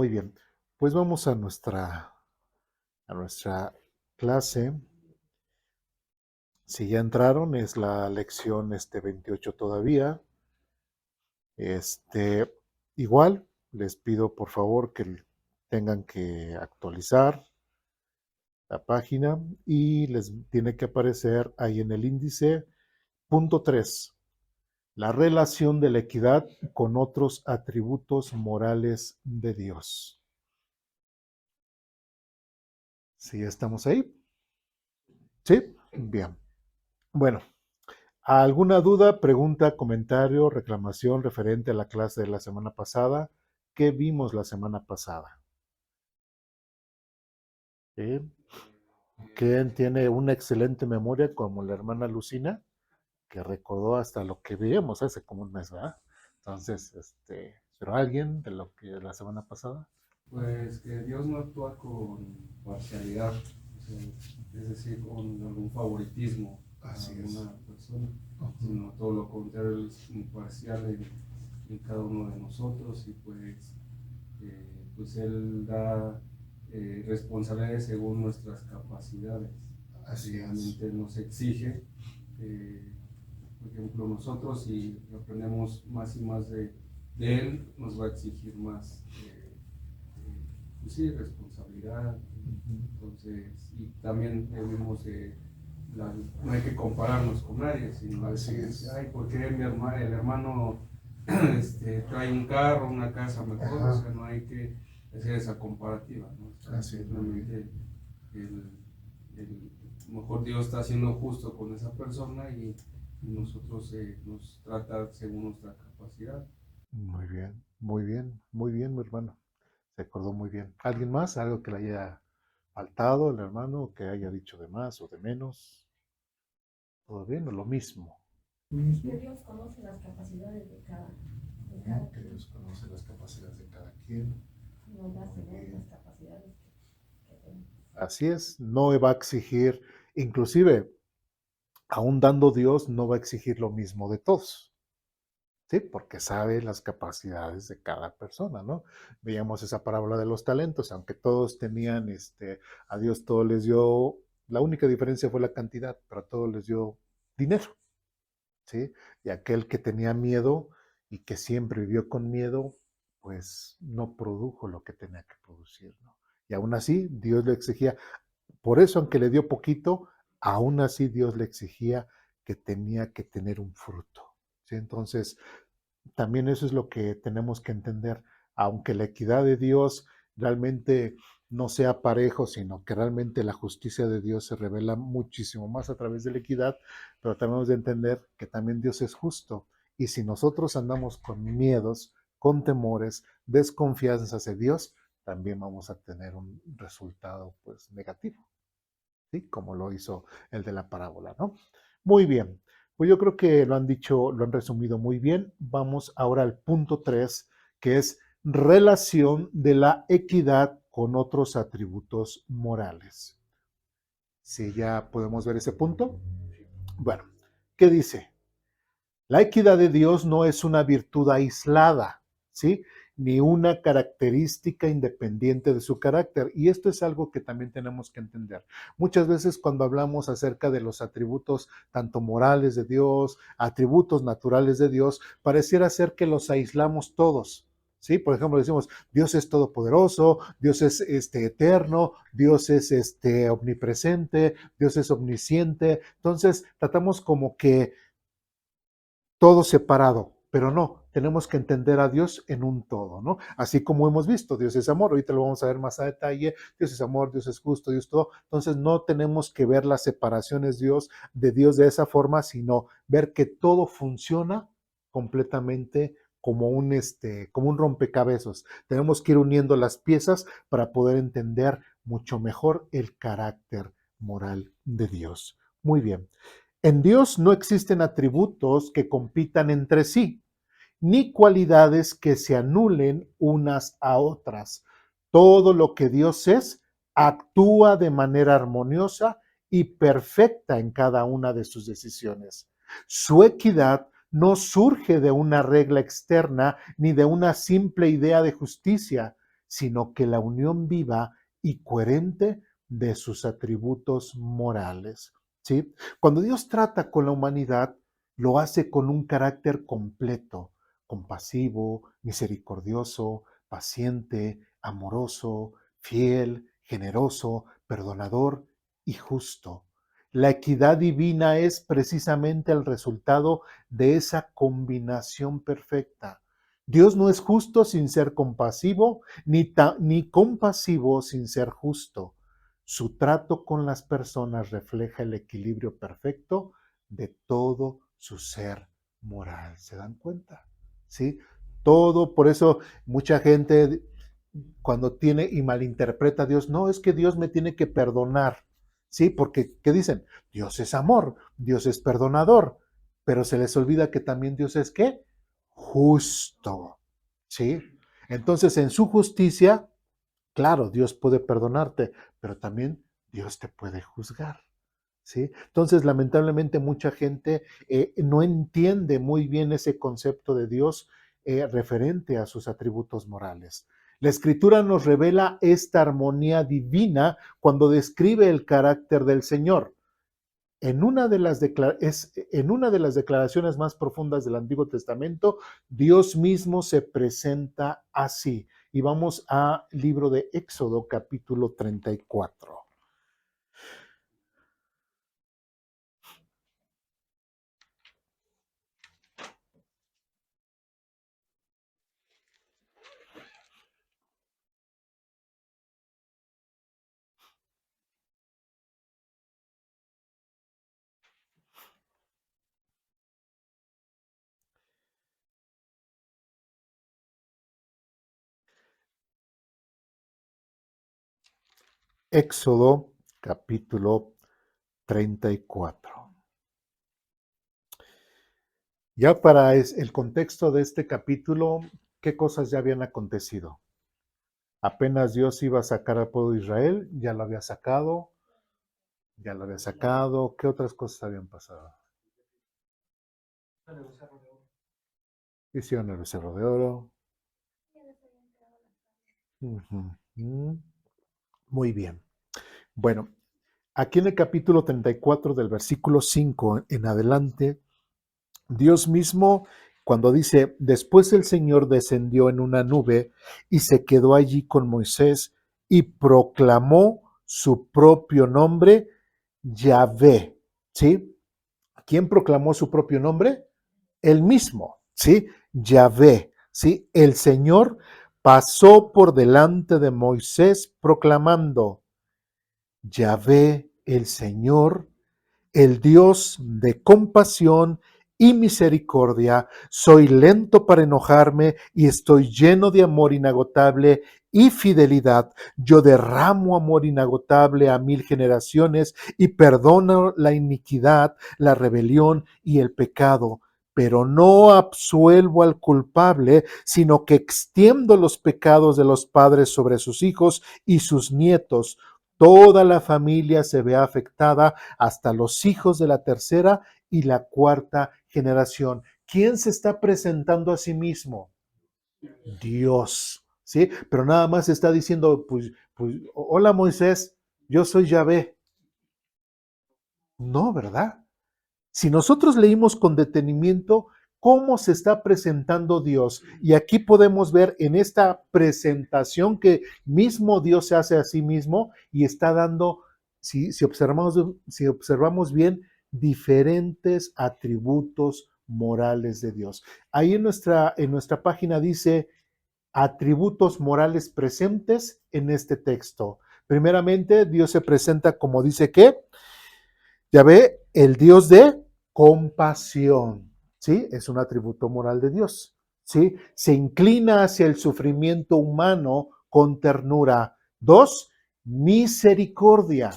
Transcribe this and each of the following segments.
Muy bien. Pues vamos a nuestra clase. Si ya entraron, es la lección 28 todavía. Este, igual, les pido por favor que tengan que actualizar la página y les tiene que aparecer ahí en el índice punto 3, la relación de la equidad con otros atributos morales de Dios. ¿Sí estamos ahí? ¿Sí? Bien. Bueno, ¿alguna duda, pregunta, comentario, reclamación referente a la clase de la semana pasada? ¿Qué vimos la semana pasada? ¿Sí? ¿Quién tiene una excelente memoria como la hermana Lucina? Que recordó hasta lo que vimos hace como un mes, ¿verdad? Entonces, ¿pero alguien de lo que la semana pasada? Pues que Dios no actúa con parcialidad, o sea, es decir, con algún favoritismo a Así es. alguna persona, sino todo lo contrario, Él es imparcial en cada uno de nosotros y pues Él da responsabilidades según nuestras capacidades. Así es. Realmente nos exige, por ejemplo, nosotros si aprendemos más y más de Él, nos va a exigir más. Pues sí, responsabilidad. Entonces, y también vimos no hay que compararnos con nadie, sino decir, ay, ¿por qué el hermano trae un carro, una casa mejor? O sea, no hay que hacer esa comparativa, ¿no? O sea, simplemente el mejor Dios está siendo justo con esa persona y nosotros nos trata según nuestra capacidad. Muy bien, muy bien, muy bien, mi hermano. Se acordó muy bien. ¿Alguien más? ¿Algo que le haya faltado el hermano? ¿Que haya dicho de más o de menos? ¿Todo bien o lo mismo? Que Dios conoce las capacidades de cada Que Dios conoce las capacidades de cada quien. nos da según las capacidades que tenemos. Así es, no va a exigir, inclusive, aún dando Dios, no va a exigir lo mismo de todos. ¿Sí? Porque sabe las capacidades de cada persona, ¿no? Veíamos esa parábola de los talentos, aunque todos tenían, a Dios todo les dio, la única diferencia fue la cantidad, pero a todos les dio dinero, ¿sí? Y aquel que tenía miedo y que siempre vivió con miedo, pues no produjo lo que tenía que producir, ¿no? Y aún así, Dios le exigía, por eso, aunque le dio poquito, aún así Dios le exigía que tenía que tener un fruto, ¿sí? Entonces, también eso es lo que tenemos que entender, aunque la equidad de Dios realmente no sea parejo, sino que realmente la justicia de Dios se revela muchísimo más a través de la equidad, pero tenemos de entender que también Dios es justo. Y si nosotros andamos con miedos, con temores, desconfianzas de Dios, también vamos a tener un resultado pues negativo, ¿sí? Como lo hizo el de la parábola, ¿no? Muy bien, pues yo creo que lo han dicho, lo han resumido muy bien. Vamos ahora al punto 3, que es relación de la equidad con otros atributos morales. Si ya podemos ver ese punto. Bueno, ¿qué dice? La equidad de Dios no es una virtud aislada, ¿sí? Ni una característica independiente de su carácter. Y esto es algo que también tenemos que entender. Muchas veces cuando hablamos acerca de los atributos tanto morales de Dios, atributos naturales de Dios, pareciera ser que los aislamos todos. ¿Sí? Por ejemplo, decimos, Dios es todopoderoso, Dios es eterno, Dios es omnipresente, Dios es omnisciente. Entonces, tratamos como que todo separado, pero no, tenemos que entender a Dios en un todo, ¿no? Así como hemos visto, Dios es amor, ahorita lo vamos a ver más a detalle, Dios es amor, Dios es justo, Dios todo, entonces no tenemos que ver las separaciones Dios de esa forma, sino ver que todo funciona completamente como un rompecabezas. Tenemos que ir uniendo las piezas para poder entender mucho mejor el carácter moral de Dios. Muy bien. En Dios no existen atributos que compitan entre sí, ni cualidades que se anulen unas a otras. Todo lo que Dios es actúa de manera armoniosa y perfecta en cada una de sus decisiones. Su equidad no surge de una regla externa ni de una simple idea de justicia, sino que la unión viva y coherente de sus atributos morales. ¿Sí? Cuando Dios trata con la humanidad, lo hace con un carácter completo, compasivo, misericordioso, paciente, amoroso, fiel, generoso, perdonador y justo. La equidad divina es precisamente el resultado de esa combinación perfecta. Dios no es justo sin ser compasivo, ni compasivo sin ser justo. Su trato con las personas refleja el equilibrio perfecto de todo su ser moral. ¿Se dan cuenta? ¿Sí? Todo, por eso mucha gente cuando tiene y malinterpreta a Dios, no, es que Dios me tiene que perdonar. ¿Sí? Porque, ¿qué dicen? Dios es amor, Dios es perdonador, pero se les olvida que también Dios es ¿qué? Justo. ¿Sí? Entonces, en su justicia, claro, Dios puede perdonarte, pero también Dios te puede juzgar. ¿Sí? Entonces, lamentablemente, mucha gente no entiende muy bien ese concepto de Dios referente a sus atributos morales. La Escritura nos revela esta armonía divina cuando describe el carácter del Señor. En una de las declaraciones más profundas del Antiguo Testamento, Dios mismo se presenta así. Y vamos al libro de Éxodo, capítulo 34. Éxodo, capítulo 34. Ya para el contexto de este capítulo, ¿qué cosas ya habían acontecido? Apenas Dios iba a sacar al pueblo de Israel, ya lo había sacado. ¿Qué otras cosas habían pasado? Hicieron el becerro de oro. Ujú. Muy bien. Bueno, aquí en el capítulo 34 del versículo 5 en adelante, Dios mismo, cuando dice, después el Señor descendió en una nube y se quedó allí con Moisés y proclamó su propio nombre, Yahvé. ¿Sí? ¿Quién proclamó su propio nombre? Él mismo, ¿sí? Yahvé, ¿sí? El Señor pasó por delante de Moisés proclamando, Yahvé, el Señor, el Dios de compasión y misericordia, soy lento para enojarme y estoy lleno de amor inagotable y fidelidad. Yo derramo amor inagotable a 1000 generaciones y perdono la iniquidad, la rebelión y el pecado. Pero no absuelvo al culpable, sino que extiendo los pecados de los padres sobre sus hijos y sus nietos. Toda la familia se ve afectada hasta los hijos de la tercera y la cuarta generación. ¿Quién se está presentando a sí mismo? Dios, ¿sí? Pero nada más está diciendo, pues hola Moisés, yo soy Yahvé. No, ¿verdad? Si nosotros leímos con detenimiento cómo se está presentando Dios, y aquí podemos ver en esta presentación que mismo Dios se hace a sí mismo y está dando, si observamos bien, diferentes atributos morales de Dios. Ahí en nuestra página dice atributos morales presentes en este texto. Primeramente, Dios se presenta como dice que Yahvé, el Dios de compasión, ¿sí? Es un atributo moral de Dios, ¿sí? Se inclina hacia el sufrimiento humano con ternura. 2, misericordia.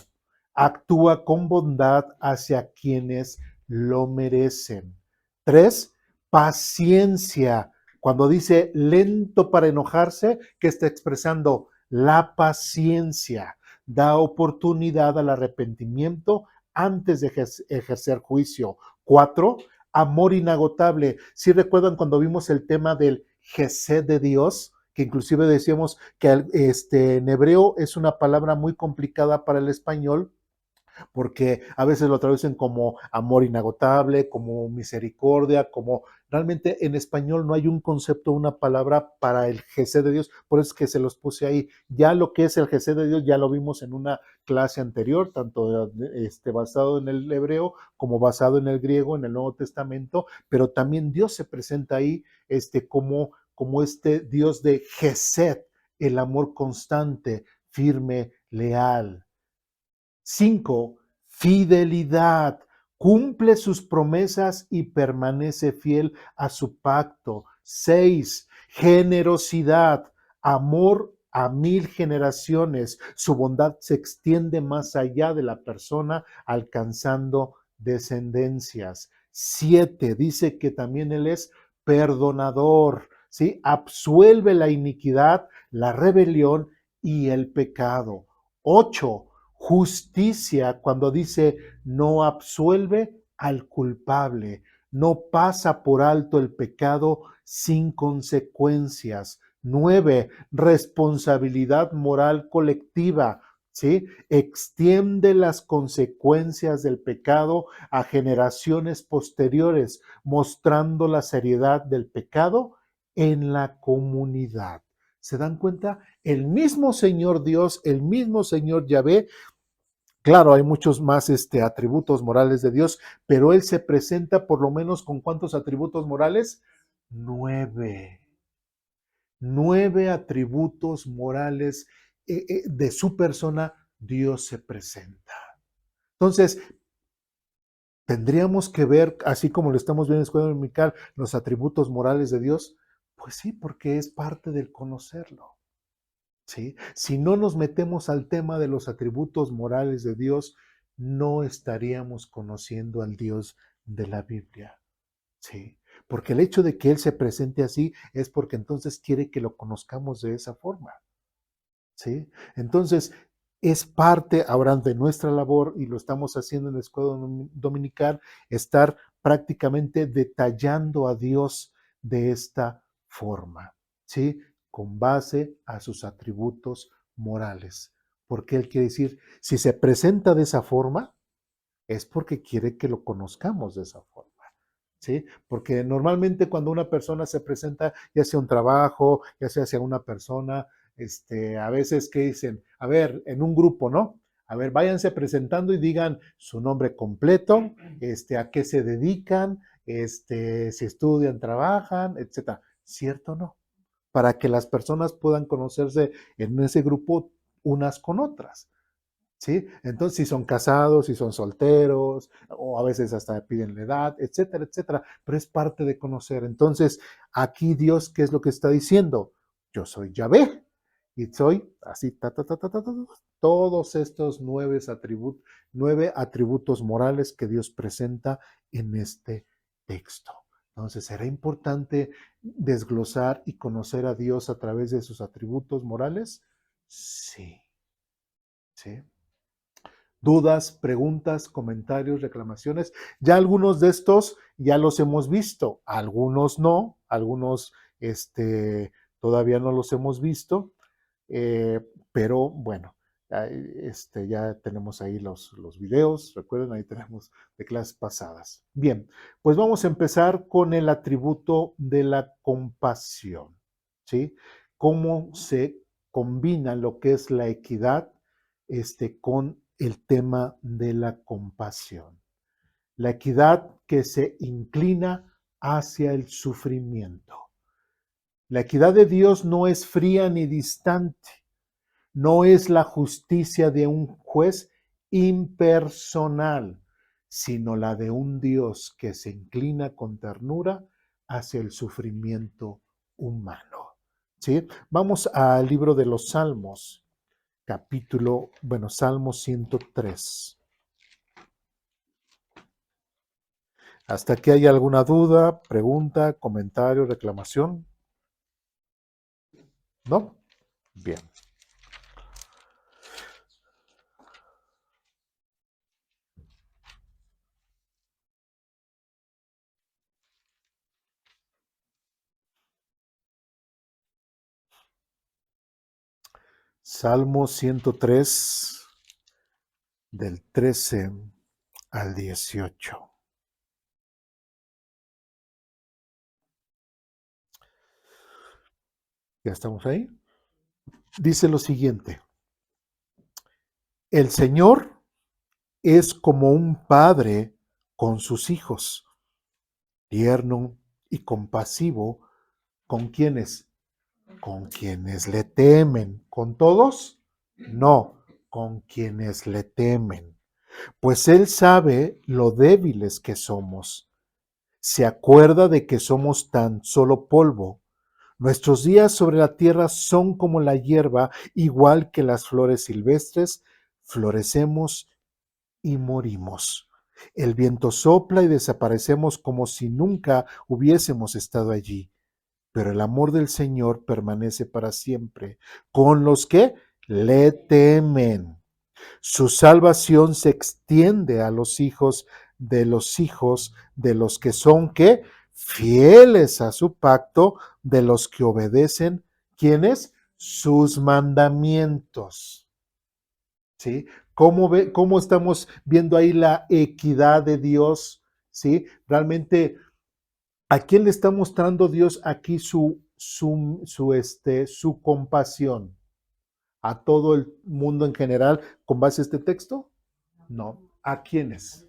Actúa con bondad hacia quienes lo merecen. 3, paciencia. Cuando dice lento para enojarse, ¿qué está expresando? La paciencia. Da oportunidad al arrepentimiento antes de ejercer juicio. 4, amor inagotable. ¿Sí recuerdan cuando vimos el tema del Gesed de Dios? que inclusive decíamos que en hebreo es una palabra muy complicada para el español, porque a veces lo traducen como amor inagotable, como misericordia, como realmente en español no hay un concepto, una palabra para el Gesed de Dios, por eso es que se los puse ahí. Ya lo que es el Gesed de Dios ya lo vimos en una clase anterior, tanto basado en el hebreo como basado en el griego, en el Nuevo Testamento, pero también Dios se presenta ahí como este Dios de Gesed, el amor constante, firme, leal. 5. Fidelidad. Cumple sus promesas y permanece fiel a su pacto. 6. Generosidad. Amor a 1000 generaciones. Su bondad se extiende más allá de la persona, alcanzando descendencias. 7. Dice que también Él es perdonador. ¿Sí? Absuelve la iniquidad, la rebelión y el pecado. 8. Justicia, cuando dice no absuelve al culpable, no pasa por alto el pecado sin consecuencias. 9. Responsabilidad moral colectiva. ¿Sí? Extiende las consecuencias del pecado a generaciones posteriores, mostrando la seriedad del pecado en la comunidad. ¿Se dan cuenta? El mismo Señor Dios, el mismo Señor Yahvé. Claro, hay muchos más atributos morales de Dios, pero Él se presenta por lo menos con ¿cuántos atributos morales? 9. 9 atributos morales de su persona, Dios se presenta. Entonces, tendríamos que ver, así como lo estamos viendo en la escuela dominical, los atributos morales de Dios. Pues sí, porque es parte del conocerlo. ¿Sí? Si no nos metemos al tema de los atributos morales de Dios, no estaríamos conociendo al Dios de la Biblia. ¿Sí? Porque el hecho de que Él se presente así es porque entonces quiere que lo conozcamos de esa forma. ¿Sí? Entonces, es parte ahora de nuestra labor, y lo estamos haciendo en la escuela dominical, estar prácticamente detallando a Dios de esta forma, ¿sí? Con base a sus atributos morales. Porque Él quiere decir, si se presenta de esa forma, es porque quiere que lo conozcamos de esa forma. ¿Sí? Porque normalmente cuando una persona se presenta, ya sea un trabajo, ya sea hacia una persona, a veces que dicen, a ver, en un grupo, ¿no? A ver, váyanse presentando y digan su nombre completo, a qué se dedican, si estudian, trabajan, etcétera. ¿Cierto o no? Para que las personas puedan conocerse en ese grupo unas con otras. ¿Sí? Entonces, si son casados, si son solteros, o a veces hasta piden la edad, etcétera, etcétera, pero es parte de conocer. Entonces, aquí Dios, ¿qué es lo que está diciendo? Yo soy Yahvé y soy así, todos estos 9 atributos morales que Dios presenta en este texto. Entonces, ¿será importante desglosar y conocer a Dios a través de sus atributos morales? Sí, sí. Dudas, preguntas, comentarios, reclamaciones. Ya algunos de estos ya los hemos visto, algunos no, algunos todavía no los hemos visto, pero bueno, ya tenemos ahí los videos, recuerden, ahí tenemos de clases pasadas. Bien, pues vamos a empezar con el atributo de la compasión, ¿sí? Cómo se combina lo que es la equidad con el tema de la compasión. La equidad que se inclina hacia el sufrimiento. La equidad de Dios no es fría ni distante, no es la justicia de un juez impersonal, sino la de un Dios que se inclina con ternura hacia el sufrimiento humano. ¿Sí? Vamos al libro de los Salmos, Salmo 103. ¿Hasta aquí hay alguna duda, pregunta, comentario, reclamación? ¿No? Bien. Salmo 103, del 13 al 18. ¿Ya estamos ahí? Dice lo siguiente: el Señor es como un padre con sus hijos, tierno y compasivo. ¿Con quiénes? Con quienes le temen. ¿Con todos? No, con quienes le temen. Pues Él sabe lo débiles que somos. Se acuerda de que somos tan solo polvo. Nuestros días sobre la tierra son como la hierba, igual que las flores silvestres, florecemos y morimos. El viento sopla y desaparecemos como si nunca hubiésemos estado allí. Pero el amor del Señor permanece para siempre con los que le temen. Su salvación se extiende a los hijos de los que son ¿qué? Fieles a su pacto, de los que obedecen, ¿quiénes? Sus mandamientos. ¿Sí? ¿Cómo estamos viendo ahí la equidad de Dios? ¿Sí? Realmente, ¿a quién le está mostrando Dios aquí su compasión? ¿A todo el mundo en general con base a este texto? No. ¿A quiénes?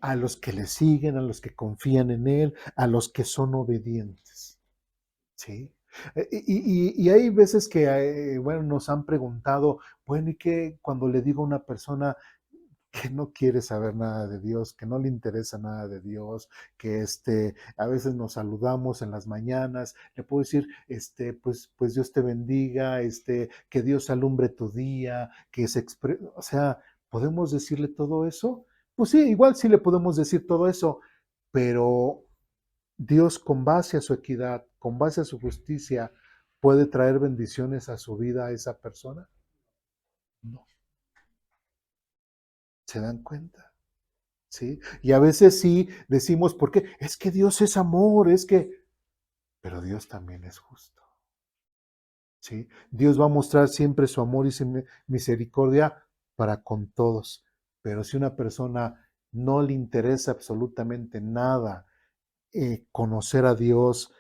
A los que le siguen, a los que confían en Él, a los que son obedientes. ¿Sí? Y hay veces que, bueno, nos han preguntado, bueno, ¿y qué cuando le digo a una persona que no quiere saber nada de Dios, que no le interesa nada de Dios, que a veces nos saludamos en las mañanas, le puedo decir, pues Dios te bendiga, que Dios alumbre tu día, o sea, ¿podemos decirle todo eso? Pues sí, igual sí le podemos decir todo eso, pero Dios con base a su equidad, con base a su justicia, ¿puede traer bendiciones a su vida a esa persona? No. ¿Se dan cuenta? ¿Sí? Y a veces sí decimos, ¿por qué? Es que Dios es amor, pero Dios también es justo. ¿Sí? Dios va a mostrar siempre su amor y su misericordia para con todos. Pero si una persona no le interesa absolutamente nada conocer a Dios,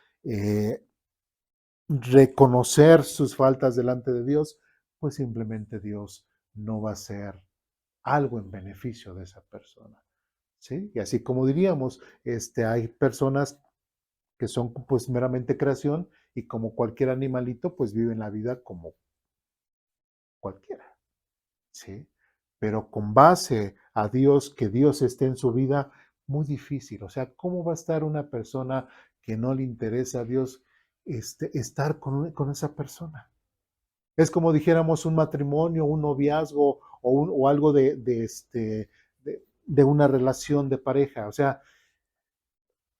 reconocer sus faltas delante de Dios, pues simplemente Dios no va a hacer algo en beneficio de esa persona. ¿Sí? Y así como diríamos, hay personas que son pues meramente creación y como cualquier animalito, pues viven la vida como cualquiera, ¿sí? Pero con base a Dios, que Dios esté en su vida, muy difícil. O sea, ¿cómo va a estar una persona que no le interesa a Dios estar con esa persona? Es como dijéramos un matrimonio, un noviazgo o algo de una relación de pareja. O sea,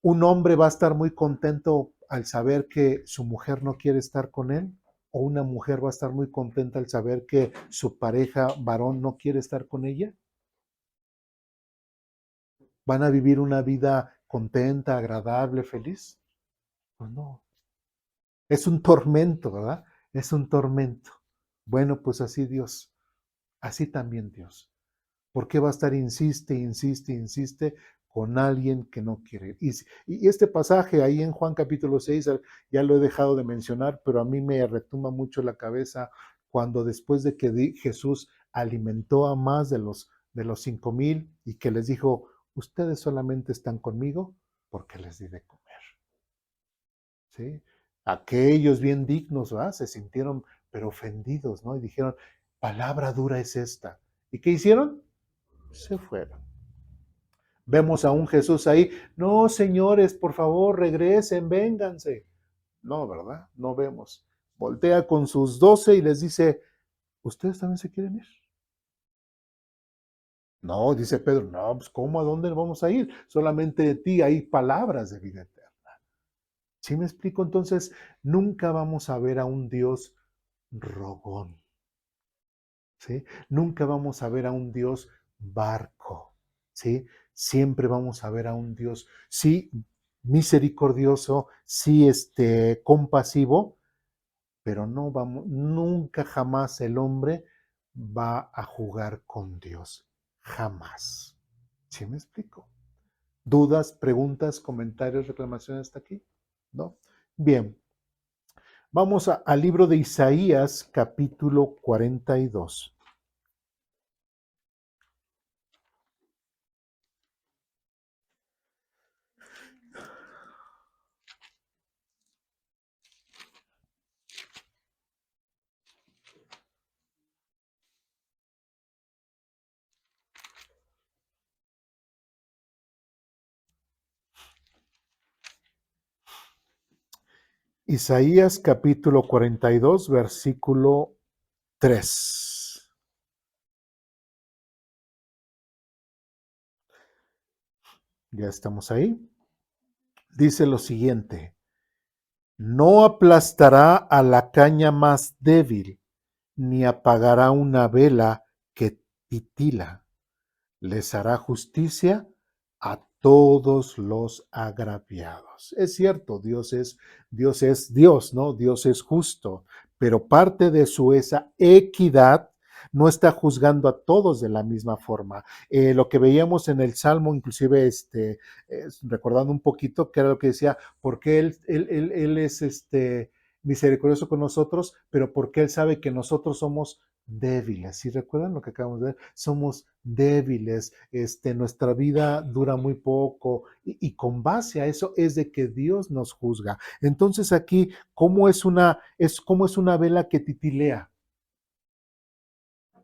un hombre va a estar muy contento al saber que su mujer no quiere estar con él, o una mujer va a estar muy contenta al saber que su pareja varón no quiere estar con ella. ¿Van a vivir una vida contenta, agradable, feliz? Pues no. Es un tormento, ¿verdad? Es un tormento. Bueno, pues así Dios, así también Dios. ¿Por qué va a estar insiste con alguien que no quiere? Y este pasaje ahí en Juan capítulo 6, ya lo he dejado de mencionar, pero a mí me retumba mucho la cabeza cuando después de que Jesús alimentó a más de los 5,000 y que les dijo, ustedes solamente están conmigo porque les di de comer. ¿Sí? Aquellos bien dignos, ¿verdad? Se sintieron pero ofendidos, ¿no? Y dijeron, palabra dura es esta. ¿Y qué hicieron? Se fueron. Vemos a un Jesús ahí, no, señores, por favor, regresen, vénganse. No, ¿verdad? No vemos. Voltea con sus 12 y les dice, ¿ustedes también se quieren ir? No, dice Pedro, no, pues ¿cómo? ¿A dónde vamos a ir? Solamente de ti hay palabras de vida eterna. ¿Sí me explico? Entonces, nunca vamos a ver a un Dios rogón, ¿sí? Nunca vamos a ver a un Dios barco, ¿sí? Siempre vamos a ver a un Dios, sí, misericordioso, sí, compasivo, pero no vamos, nunca jamás el hombre va a jugar con Dios. Jamás. ¿Sí me explico? ¿Dudas, preguntas, comentarios, reclamaciones hasta aquí? ¿No? Bien. Vamos al libro de Isaías, capítulo 42. Isaías capítulo 42, versículo 3. Ya estamos ahí. Dice lo siguiente: no aplastará a la caña más débil, ni apagará una vela que titila. Les hará justicia a todos los agraviados. Es cierto, Dios, ¿no? Dios es justo, pero parte de su esa equidad no está juzgando a todos de la misma forma. Lo que veíamos en el Salmo, inclusive recordando un poquito, que era lo que decía, porque él es misericordioso con nosotros, pero porque Él sabe que nosotros somos débiles. ¿Sí recuerdan lo que acabamos de ver? Somos débiles, nuestra vida dura muy poco y con base a eso es de que Dios nos juzga. Entonces aquí, cómo es una vela que titilea?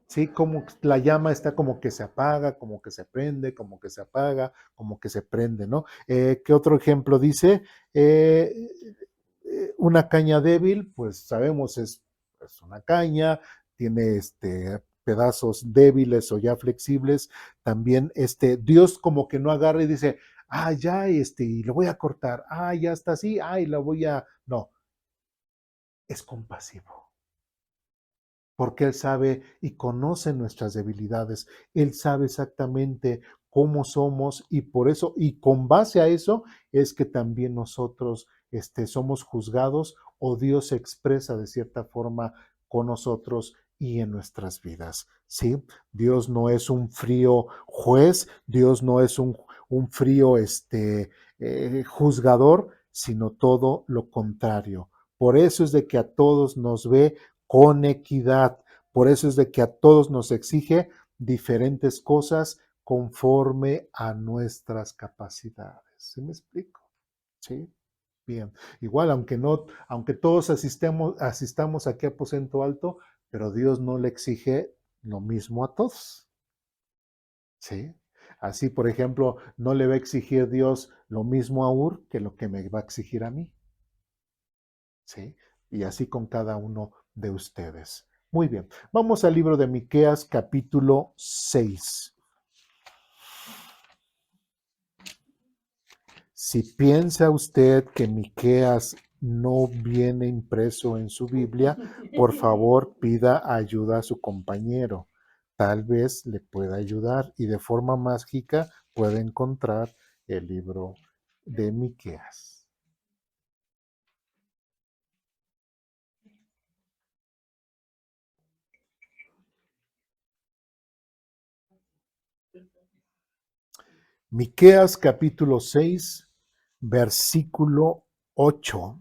¿Sí? Como la llama está como que se apaga, como que se prende, como que se apaga, como que se prende, ¿no? ¿Qué otro ejemplo dice? Una caña débil, pues sabemos es una caña, tiene pedazos débiles o ya flexibles. También Dios como que no agarra y dice, ya y lo voy a cortar, ya está así, y la voy a... No, es compasivo porque Él sabe y conoce nuestras debilidades. Él sabe exactamente cómo somos y por eso, y con base a eso, es que también nosotros somos juzgados o Dios se expresa de cierta forma con nosotros y en nuestras vidas. ¿Sí? Dios no es un frío juez, Dios no es un frío juzgador, sino todo lo contrario. Por eso es de que a todos nos ve con equidad. Por eso es de que a todos nos exige diferentes cosas conforme a nuestras capacidades. ¿Sí me explico? Sí. Bien. Igual, aunque todos asistamos aquí a aposento alto, pero Dios no le exige lo mismo a todos. ¿Sí? Así, por ejemplo, no le va a exigir Dios lo mismo a Ur que lo que me va a exigir a mí. ¿Sí? Y así con cada uno de ustedes. Muy bien, vamos al libro de Miqueas capítulo 6. Si piensa usted que Miqueas no viene impreso en su Biblia, por favor pida ayuda a su compañero. Tal vez le pueda ayudar y de forma mágica puede encontrar el libro de Miqueas. Miqueas capítulo 6, versículo 8.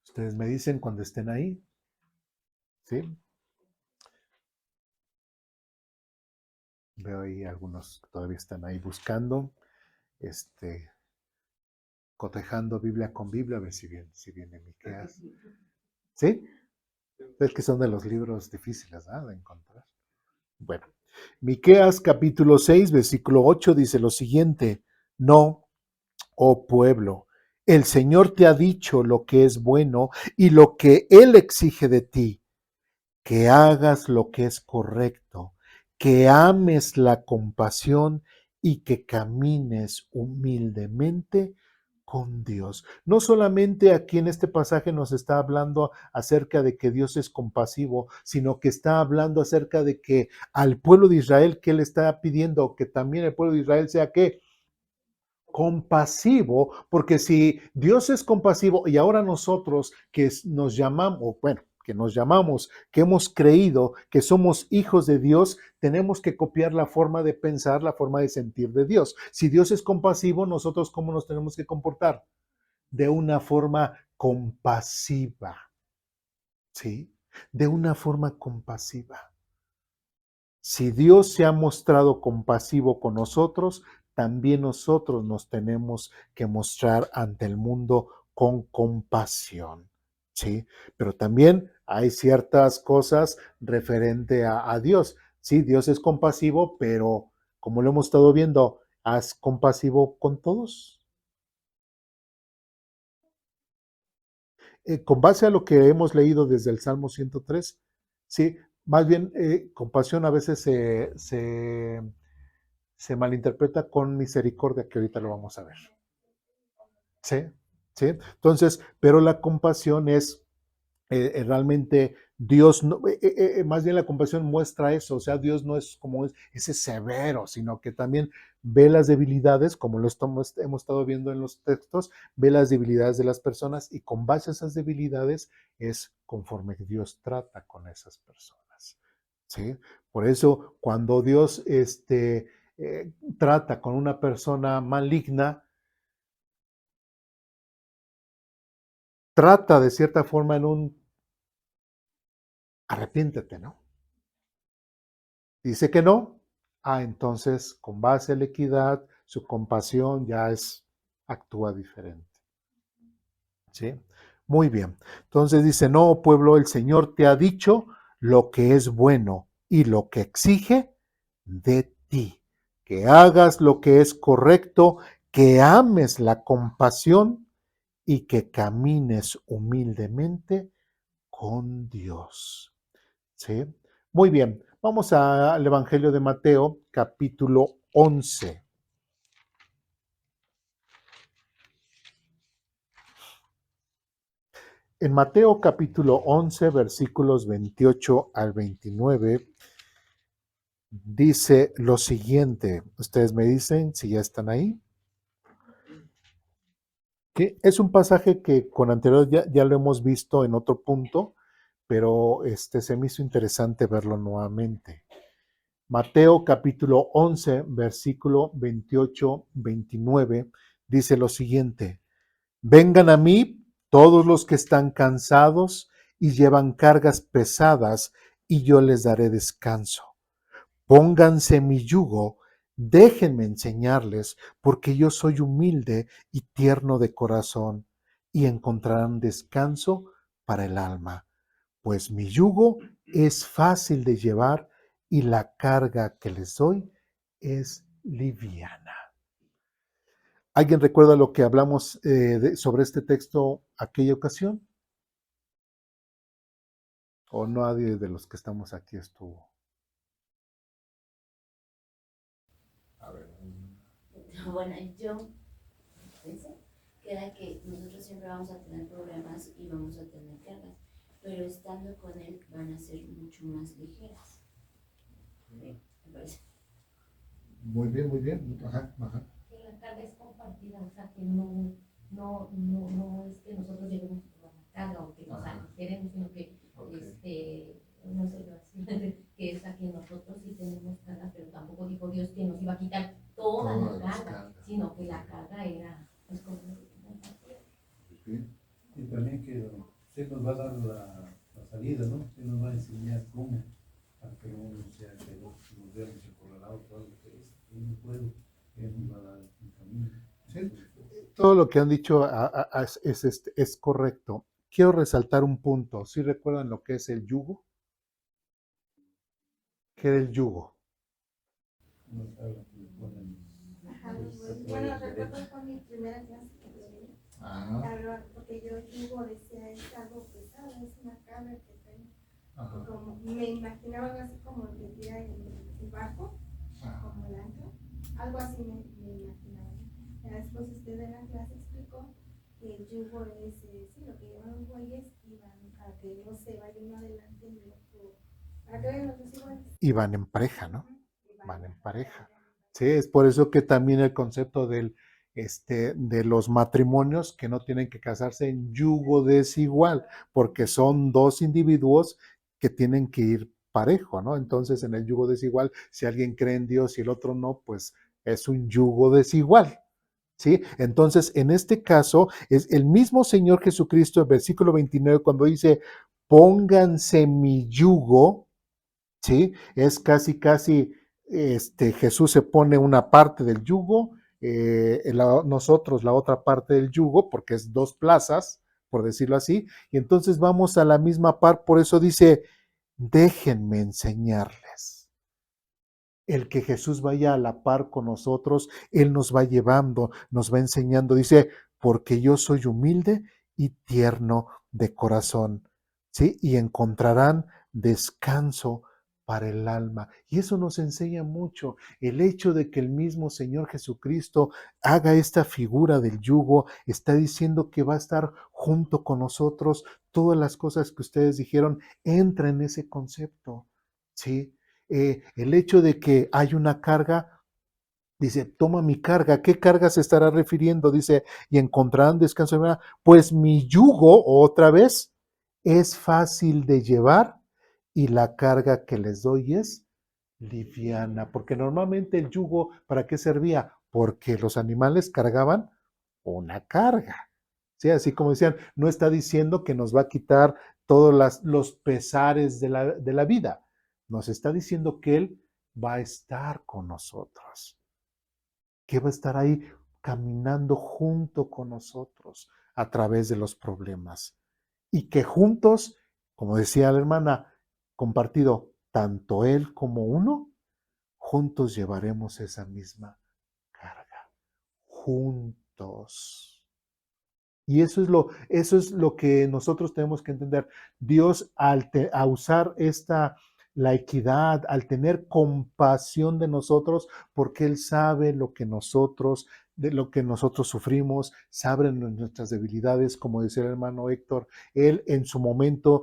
Ustedes me dicen cuando estén ahí, ¿sí? Veo ahí algunos que todavía están ahí buscando, cotejando Biblia con Biblia, a ver si viene Miqueas. ¿Sí? Es que son de los libros difíciles, ¿ah?, de encontrar. Bueno, Miqueas capítulo 6, versículo 8 dice lo siguiente: no, oh pueblo, el Señor te ha dicho lo que es bueno y lo que Él exige de ti, que hagas lo que es correcto, que ames la compasión y que camines humildemente con Dios. No solamente aquí en este pasaje nos está hablando acerca de que Dios es compasivo, sino que está hablando acerca de que al pueblo de Israel, que Él está pidiendo que también el pueblo de Israel sea que compasivo, porque si Dios es compasivo y ahora nosotros nos llamamos, bueno, que nos llamamos, que hemos creído que somos hijos de Dios, tenemos que copiar la forma de pensar, la forma de sentir de Dios. Si Dios es compasivo, nosotros ¿cómo nos tenemos que comportar? De una forma compasiva, ¿sí? De una forma compasiva. Si Dios se ha mostrado compasivo con nosotros, también nosotros nos tenemos que mostrar ante el mundo con compasión, ¿sí? Pero también hay ciertas cosas referente a Dios. Sí, Dios es compasivo, pero como lo hemos estado viendo, ¿es compasivo con todos? Con base a lo que hemos leído desde el Salmo 103, sí, más bien compasión a veces se malinterpreta con misericordia, que ahorita lo vamos a ver. ¿Sí? ¿Sí? Entonces, pero la compasión es realmente Dios, no, más bien la compasión muestra eso, o sea, Dios no es como ese severo, sino que también ve las debilidades, como hemos estado viendo en los textos, ve las debilidades de las personas y con base a esas debilidades es conforme Dios trata con esas personas. ¿Sí? Por eso, cuando Dios trata con una persona maligna, trata de cierta forma en un arrepiéntete, ¿no? Dice que no, entonces con base a la equidad, su compasión actúa diferente. ¿Sí? Muy bien. Entonces dice, no, pueblo, el Señor te ha dicho lo que es bueno y lo que exige de ti, que hagas lo que es correcto, que ames la compasión y que camines humildemente con Dios. ¿Sí? Muy bien, vamos al Evangelio de Mateo, capítulo 11. En Mateo capítulo 11, versículos 28 al 29, dice lo siguiente. Ustedes me dicen si ya están ahí. Que es un pasaje que con anterior ya lo hemos visto en otro punto, pero se me hizo interesante verlo nuevamente. Mateo capítulo 11, versículo 28-29, dice lo siguiente: vengan a mí todos los que están cansados y llevan cargas pesadas, y yo les daré descanso. Pónganse mi yugo, déjenme enseñarles, porque yo soy humilde y tierno de corazón, y encontrarán descanso para el alma, pues mi yugo es fácil de llevar y la carga que les doy es liviana. ¿Alguien recuerda lo que hablamos sobre este texto aquella ocasión? ¿O nadie de los que estamos aquí estuvo? A ver. Bueno, yo pensé que era que nosotros siempre vamos a tener problemas y vamos a tener cargas, pero estando con él van a ser mucho más ligeras. ¿Sí? Me parece. Muy bien, muy bien. Ajá, ajá. Que la carga es compartida, o sea, que no es que nosotros llevemos toda la carga o que nos aligeremos, sino que, no sé yo así, que es aquí nosotros sí tenemos carga, pero tampoco dijo Dios que nos iba a quitar toda la carga, sino que la carga era, pues, como Y también que se nos va a dar la salida, ¿no? Se nos va a enseñar cómo, para que uno sea que nos veamos acorralados, todo lo que es, yo no puedo, Él nos va a dar un camino. Sí. Todo lo que han dicho es correcto. Quiero resaltar un punto. ¿Sí recuerdan lo que es el yugo? ¿Qué era el yugo? Nos habla que le ponen Ajá, bueno, recuerdo con mi primera clase que tuve, porque yo digo, decía, es algo pesado, es una carga que tengo. Como, me imaginaba algo así como que tira el barco, como el ancla, algo así me imaginaba. Después usted en la clase explicó que el yugo es, sí, lo que llevan los bueyes, iban para que no se vaya uno adelante y el otro, para que vayan los dos iguales. Y van en pareja, ¿no? Van en pareja. Sí, es por eso que también el concepto del de los matrimonios que no tienen que casarse en yugo desigual, porque son dos individuos que tienen que ir parejo, ¿no? Entonces, en el yugo desigual, si alguien cree en Dios y el otro no, pues es un yugo desigual. ¿Sí? Entonces, en este caso, es el mismo Señor Jesucristo, en versículo 29, cuando dice, pónganse mi yugo, ¿sí? Es casi, Jesús se pone una parte del yugo, nosotros la otra parte del yugo, porque es dos plazas, por decirlo así, y entonces vamos a la misma par, por eso dice, déjenme enseñarles. El que Jesús vaya a la par con nosotros, Él nos va llevando, nos va enseñando. Dice, porque yo soy humilde y tierno de corazón, ¿sí? Y encontrarán descanso para el alma. Y eso nos enseña mucho, el hecho de que el mismo Señor Jesucristo haga esta figura del yugo, está diciendo que va a estar junto con nosotros. Todas las cosas que ustedes dijeron, entra en ese concepto, ¿sí? El hecho de que hay una carga, dice, toma mi carga. ¿Qué carga se estará refiriendo? Dice, y encontrarán descanso. Pues mi yugo, otra vez, es fácil de llevar y la carga que les doy es liviana. Porque normalmente el yugo, ¿para qué servía? Porque los animales cargaban una carga. ¿Sí? Así como decían, no está diciendo que nos va a quitar todos los pesares de la vida. Nos está diciendo que Él va a estar con nosotros, que va a estar ahí caminando junto con nosotros a través de los problemas. Y que juntos, como decía la hermana, compartido tanto Él como uno, juntos llevaremos esa misma carga. Juntos. Y eso es lo que nosotros tenemos que entender. Dios, al usar la equidad, al tener compasión de nosotros, porque Él sabe de lo que nosotros sufrimos, sabe nuestras debilidades, como decía el hermano Héctor, Él en su momento,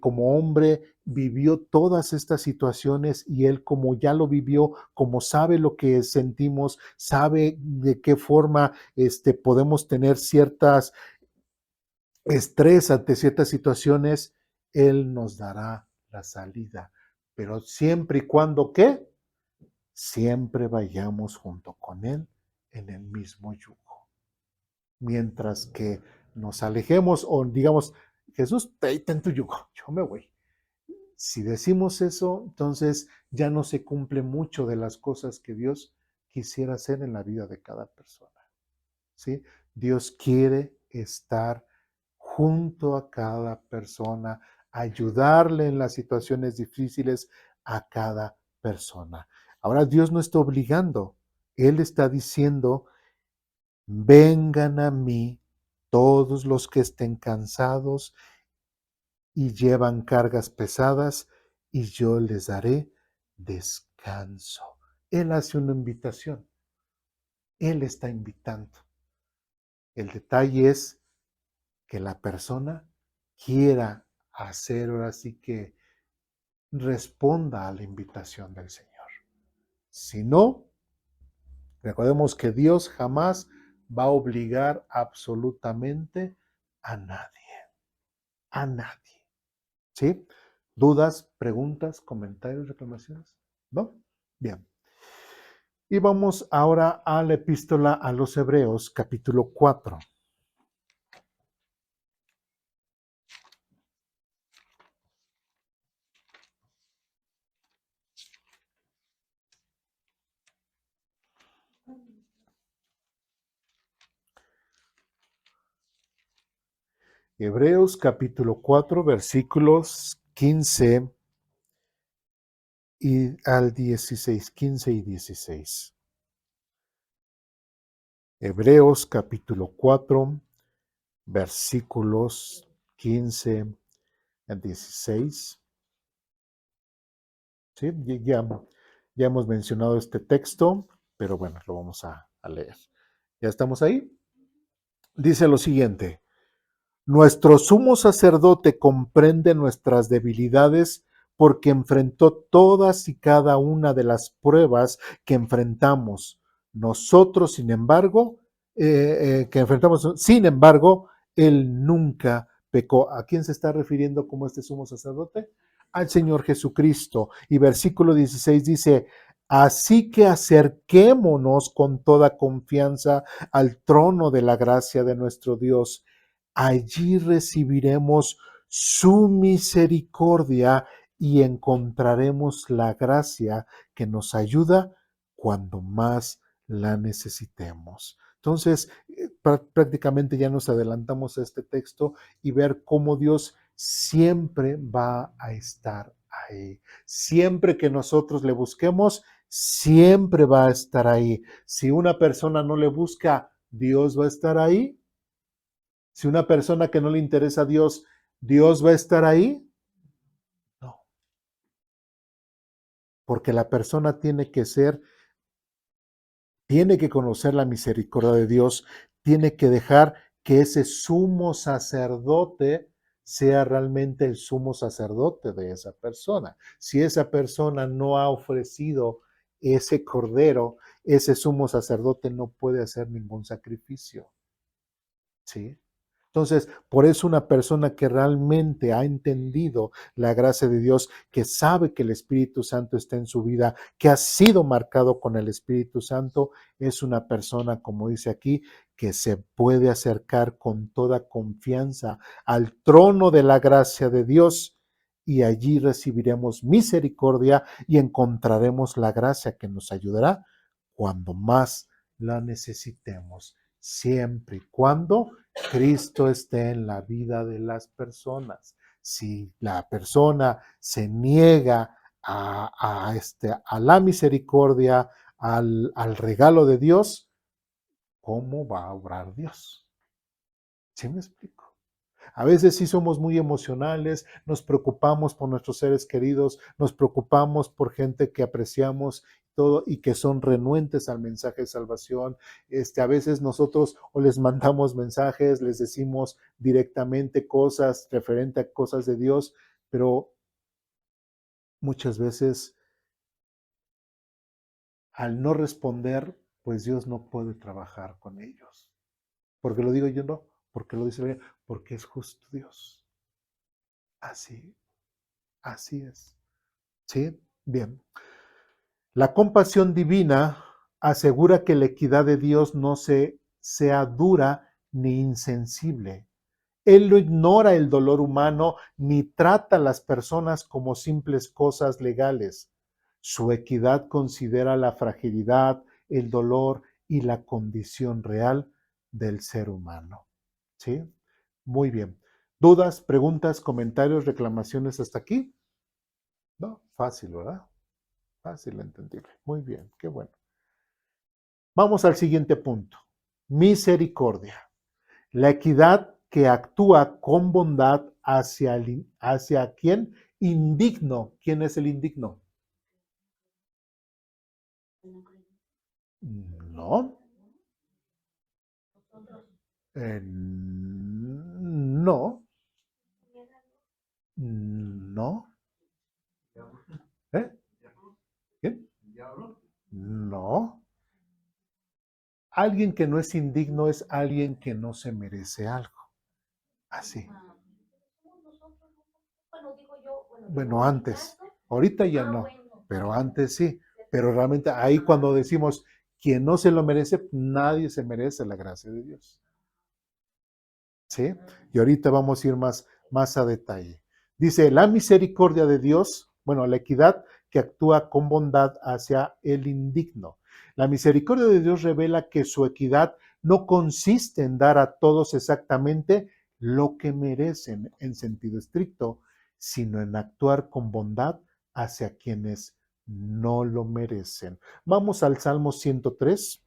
como hombre, vivió todas estas situaciones y Él como ya lo vivió, como sabe lo que sentimos, sabe de qué forma podemos tener ciertas estrés ante ciertas situaciones, Él nos dará la salida. Pero siempre y cuando, ¿qué? Siempre vayamos junto con Él en el mismo yugo. Mientras que nos alejemos o digamos, Jesús, ten tu yugo, yo me voy. Si decimos eso, entonces ya no se cumple mucho de las cosas que Dios quisiera hacer en la vida de cada persona. ¿Sí? Dios quiere estar junto a cada persona, ayudarle en las situaciones difíciles a cada persona. Ahora Dios no está obligando, Él está diciendo, vengan a mí todos los que estén cansados y llevan cargas pesadas, y yo les daré descanso. Él hace una invitación, Él está invitando. El detalle es que la persona quiera hacer, ahora sí que responda a la invitación del Señor. Si no, recordemos que Dios jamás va a obligar absolutamente a nadie. A nadie. ¿Sí? ¿Dudas, preguntas, comentarios, reclamaciones? ¿No? Bien. Y vamos ahora a la epístola a los Hebreos, capítulo 4. Hebreos capítulo 4, versículos 15 y al 16, 15 y 16. Hebreos capítulo 4, versículos 15 al 16. ¿Sí? Ya hemos mencionado este texto, pero bueno, lo vamos a leer. ¿Ya estamos ahí? Dice lo siguiente. Nuestro sumo sacerdote comprende nuestras debilidades porque enfrentó todas y cada una de las pruebas que enfrentamos. Nosotros, sin embargo, que enfrentamos. Sin embargo, él nunca pecó. ¿A quién se está refiriendo como este sumo sacerdote? Al Señor Jesucristo. Y versículo 16 dice, así que acerquémonos con toda confianza al trono de la gracia de nuestro Dios. Allí recibiremos su misericordia y encontraremos la gracia que nos ayuda cuando más la necesitemos. Entonces, prácticamente ya nos adelantamos a este texto y ver cómo Dios siempre va a estar ahí. Siempre que nosotros le busquemos, siempre va a estar ahí. Si una persona no le busca, Dios va a estar ahí. Si una persona que no le interesa a Dios, ¿Dios va a estar ahí? No. Porque la persona tiene que conocer la misericordia de Dios, tiene que dejar que ese sumo sacerdote sea realmente el sumo sacerdote de esa persona. Si esa persona no ha ofrecido ese cordero, ese sumo sacerdote no puede hacer ningún sacrificio. ¿Sí? Entonces, por eso una persona que realmente ha entendido la gracia de Dios, que sabe que el Espíritu Santo está en su vida, que ha sido marcado con el Espíritu Santo, es una persona, como dice aquí, que se puede acercar con toda confianza al trono de la gracia de Dios y allí recibiremos misericordia y encontraremos la gracia que nos ayudará cuando más la necesitemos, siempre y cuando Cristo esté en la vida de las personas. Si la persona se niega a la misericordia, al regalo de Dios, ¿cómo va a obrar Dios? ¿Sí me explico? A veces sí somos muy emocionales, nos preocupamos por nuestros seres queridos, nos preocupamos por gente que apreciamos todo y que son renuentes al mensaje de salvación. A veces nosotros o les mandamos mensajes, les decimos directamente cosas referente a cosas de Dios, pero muchas veces al no responder, pues Dios no puede trabajar con ellos. ¿Por qué lo digo yo? No, porque lo dice la Biblia, porque es justo Dios. Así es. ¿Sí? Bien. La compasión divina asegura que la equidad de Dios no sea dura ni insensible. Él no ignora el dolor humano ni trata a las personas como simples cosas legales. Su equidad considera la fragilidad, el dolor y la condición real del ser humano. ¿Sí? Muy bien. ¿Dudas, preguntas, comentarios, reclamaciones hasta aquí? No, fácil, ¿verdad? Fácil, entendible. Muy bien, qué bueno. Vamos al siguiente punto. Misericordia. La equidad que actúa con bondad hacia quien indigno. ¿Quién es el indigno? No. No. No. ¿Eh? ¿Quién? No. Alguien que no es indigno es alguien que no se merece algo. Así. Bueno, antes. Ahorita ya no, pero antes sí. Pero realmente ahí cuando decimos quien no se lo merece, nadie se merece la gracia de Dios. ¿Sí? Y ahorita vamos a ir más a detalle. Dice, la misericordia de Dios, bueno, la equidad que actúa con bondad hacia el indigno. La misericordia de Dios revela que su equidad no consiste en dar a todos exactamente lo que merecen en sentido estricto, sino en actuar con bondad hacia quienes no lo merecen. Vamos al Salmo 103.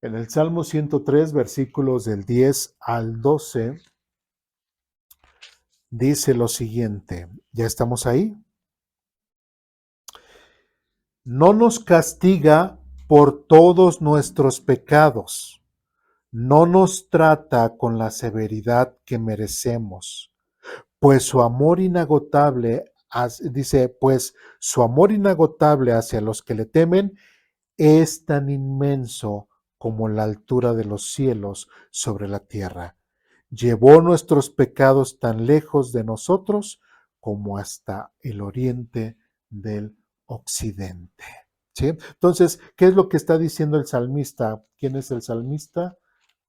En el Salmo 103, versículos del 10 al 12, dice lo siguiente, ¿ya estamos ahí? No nos castiga por todos nuestros pecados, no nos trata con la severidad que merecemos, pues su amor inagotable, dice, pues su amor inagotable hacia los que le temen es tan inmenso como la altura de los cielos sobre la tierra. Llevó nuestros pecados tan lejos de nosotros como hasta el oriente del occidente. ¿Sí? Entonces, ¿qué es lo que está diciendo el salmista? ¿Quién es el salmista?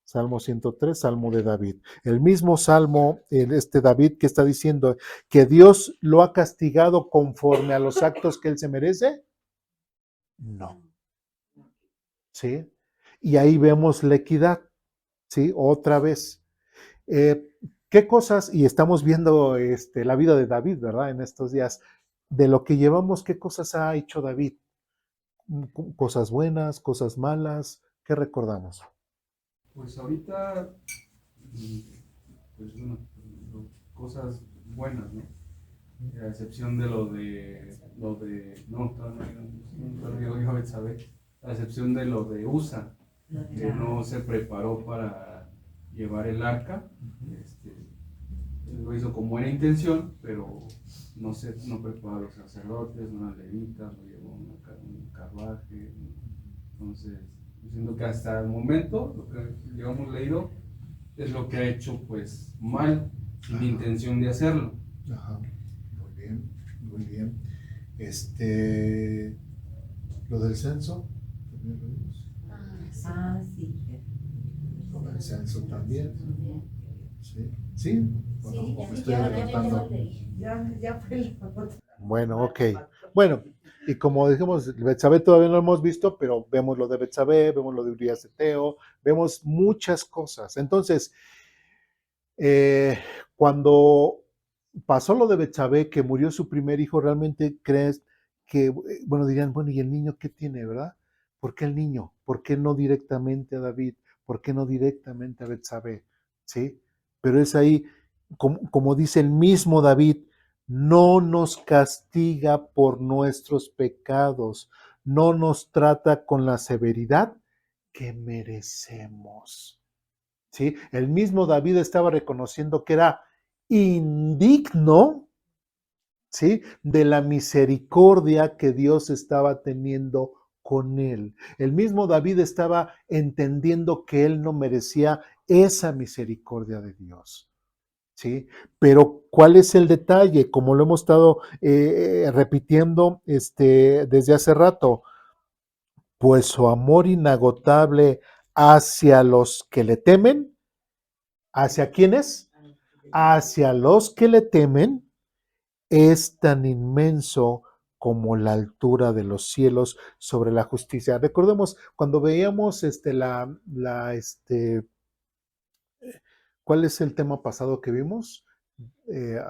Salmo 103, Salmo de David. El mismo Salmo, David que está diciendo que Dios lo ha castigado conforme a los actos que él se merece. No. ¿Sí? Y ahí vemos la equidad, ¿sí? Otra vez. ¿Qué cosas? Y estamos viendo la vida de David, ¿verdad? En estos días. De lo que llevamos, ¿qué cosas ha hecho David? Cosas buenas, cosas malas, ¿qué recordamos? Pues ahorita, pues bueno, cosas buenas, ¿no? A excepción de no, todavía digo yo, Betsabé, a excepción de lo de Usa, que no se preparó para llevar el arca, él lo hizo con buena intención, pero no preparó a los sacerdotes, no a los levitas, no llevó un carruaje. Entonces, diciendo que hasta el momento, lo que llevamos leído, es lo que ha hecho pues mal, sin intención de hacerlo. Ajá. Muy bien, muy bien. Lo del censo, también lo vimos. Sí. Lo del censo también. Sí, bueno, Sí, estoy adelantando. Ya fue Bueno, ok. Bueno, y como dijimos, Betsabé todavía no lo hemos visto, pero vemos lo de Betsabé, vemos lo de Urías Eteo, vemos muchas cosas. Entonces, cuando pasó lo de Betsabé, que murió su primer hijo, ¿realmente crees que, bueno, dirían, bueno, ¿y el niño qué tiene, verdad? ¿Por qué el niño? ¿Por qué no directamente a David? ¿Por qué no directamente a Betsabé? ¿Sí? Pero es ahí, como dice el mismo David, no nos castiga por nuestros pecados, no nos trata con la severidad que merecemos. ¿Sí? El mismo David estaba reconociendo que era indigno, ¿sí? De la misericordia que Dios estaba teniendo con él. El mismo David estaba entendiendo que él no merecía esa misericordia de Dios. ¿Sí? Pero ¿cuál es el detalle? Como lo hemos estado repitiendo desde hace rato, pues su amor inagotable hacia los que le temen. ¿Hacia quiénes? Hacia los que le temen es tan inmenso como la altura de los cielos sobre la justicia. Recordemos cuando veíamos ¿cuál es el tema pasado que vimos? El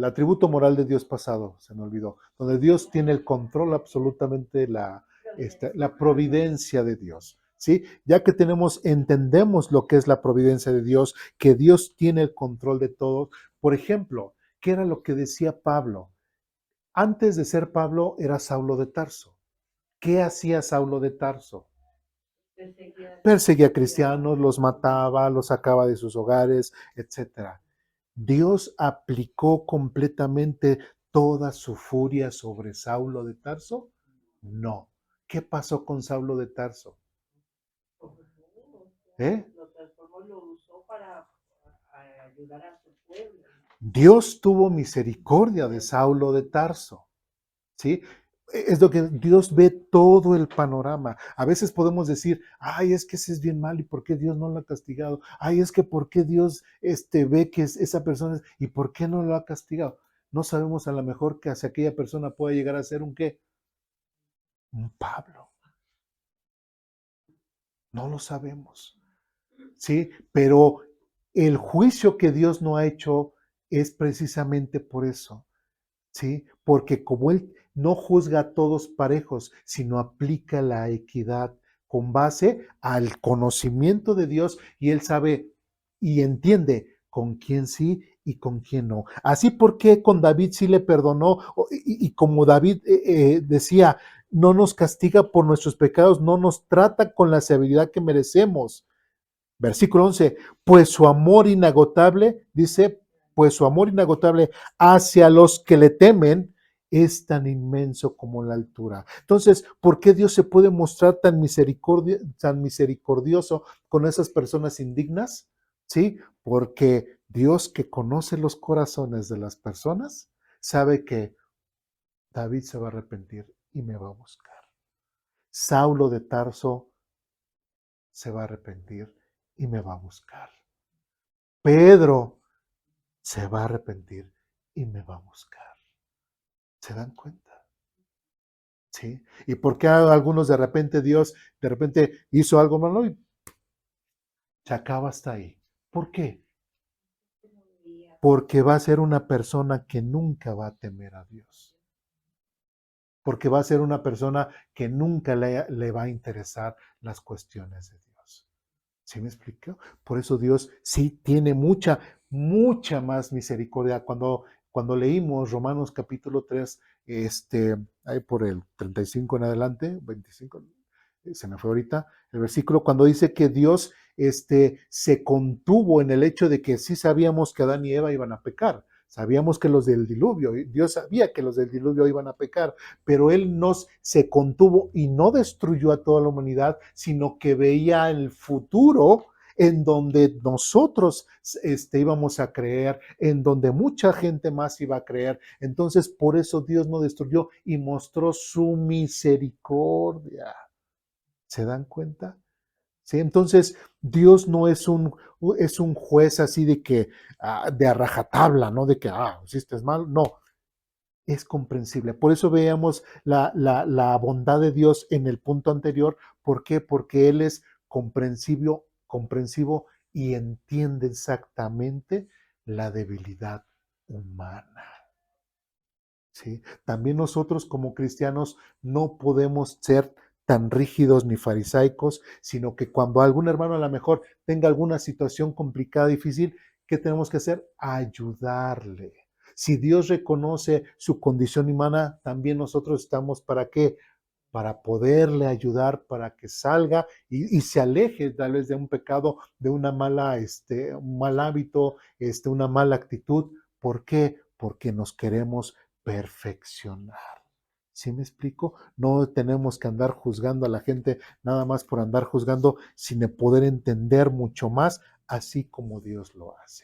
atributo moral de Dios pasado, se me olvidó, donde Dios tiene el control absolutamente, la providencia de Dios. ¿Sí? Ya que entendemos lo que es la providencia de Dios, que Dios tiene el control de todo. Por ejemplo, ¿qué era lo que decía Pablo? Antes de ser Pablo era Saulo de Tarso. ¿Qué hacía Saulo de Tarso? Perseguía a cristianos, los mataba, los sacaba de sus hogares, etcétera. ¿Dios aplicó completamente toda su furia sobre Saulo de Tarso? No. ¿Qué pasó con Saulo de Tarso? Lo transformó, lo usó para ayudar a su pueblo. Dios tuvo misericordia de Saulo de Tarso, ¿sí? Es lo que Dios ve todo el panorama. A veces podemos decir, ay, es que ese es bien mal y por qué Dios no lo ha castigado. Ay, es que por qué Dios ve que esa persona y por qué no lo ha castigado. No sabemos a lo mejor que hacia aquella persona puede llegar a ser un qué. Un Pablo. No lo sabemos. ¿Sí? Pero el juicio que Dios no ha hecho es precisamente por eso. ¿Sí? Porque como Él no juzga a todos parejos, sino aplica la equidad con base al conocimiento de Dios y Él sabe y entiende con quién sí y con quién no. Así porque con David sí le perdonó, y como David decía, no nos castiga por nuestros pecados, no nos trata con la severidad que merecemos. Versículo 11, pues su amor inagotable, dice, pues su amor inagotable hacia los que le temen es tan inmenso como la altura. Entonces, ¿por qué Dios se puede mostrar tan misericordioso con esas personas indignas? ¿Sí? Porque Dios, que conoce los corazones de las personas, sabe que David se va a arrepentir y me va a buscar. Saulo de Tarso se va a arrepentir y me va a buscar. Pedro se va a arrepentir y me va a buscar. ¿Se dan cuenta? ¿Sí? ¿Y por qué a algunos de repente Dios hizo algo malo y se acaba hasta ahí? ¿Por qué? Porque va a ser una persona que nunca va a temer a Dios. Porque va a ser una persona que nunca le va a interesar las cuestiones de Dios. ¿Sí me explico? Por eso Dios sí tiene mucha más misericordia. Cuando leímos Romanos capítulo 3, ahí por el 35 en adelante, 25, se me fue ahorita, el versículo, cuando dice que Dios se contuvo en el hecho de que sí sabíamos que Adán y Eva iban a pecar. Sabíamos que los del diluvio, Dios sabía que los del diluvio iban a pecar, pero Él se contuvo y no destruyó a toda la humanidad, sino que veía el futuro en donde nosotros íbamos a creer, en donde mucha gente más iba a creer. Entonces, por eso Dios no destruyó y mostró su misericordia. ¿Se dan cuenta? ¿Sí? Entonces, Dios no es un juez así de que, de a rajatabla, ¿no? De que, hiciste mal. No, es comprensible. Por eso veamos la bondad de Dios en el punto anterior. ¿Por qué? Porque Él es comprensivo y entiende exactamente la debilidad humana. ¿Sí? También nosotros como cristianos no podemos ser tan rígidos ni farisaicos, sino que cuando algún hermano a lo mejor tenga alguna situación complicada, difícil, ¿qué tenemos que hacer? Ayudarle. Si Dios reconoce su condición humana, también nosotros estamos ¿para qué? Para poderle ayudar, para que salga y se aleje tal vez de un pecado, de una un mal hábito, una mala actitud. ¿Por qué? Porque nos queremos perfeccionar. ¿Sí me explico? No tenemos que andar juzgando a la gente nada más por andar juzgando, sino poder entender mucho más, así como Dios lo hace.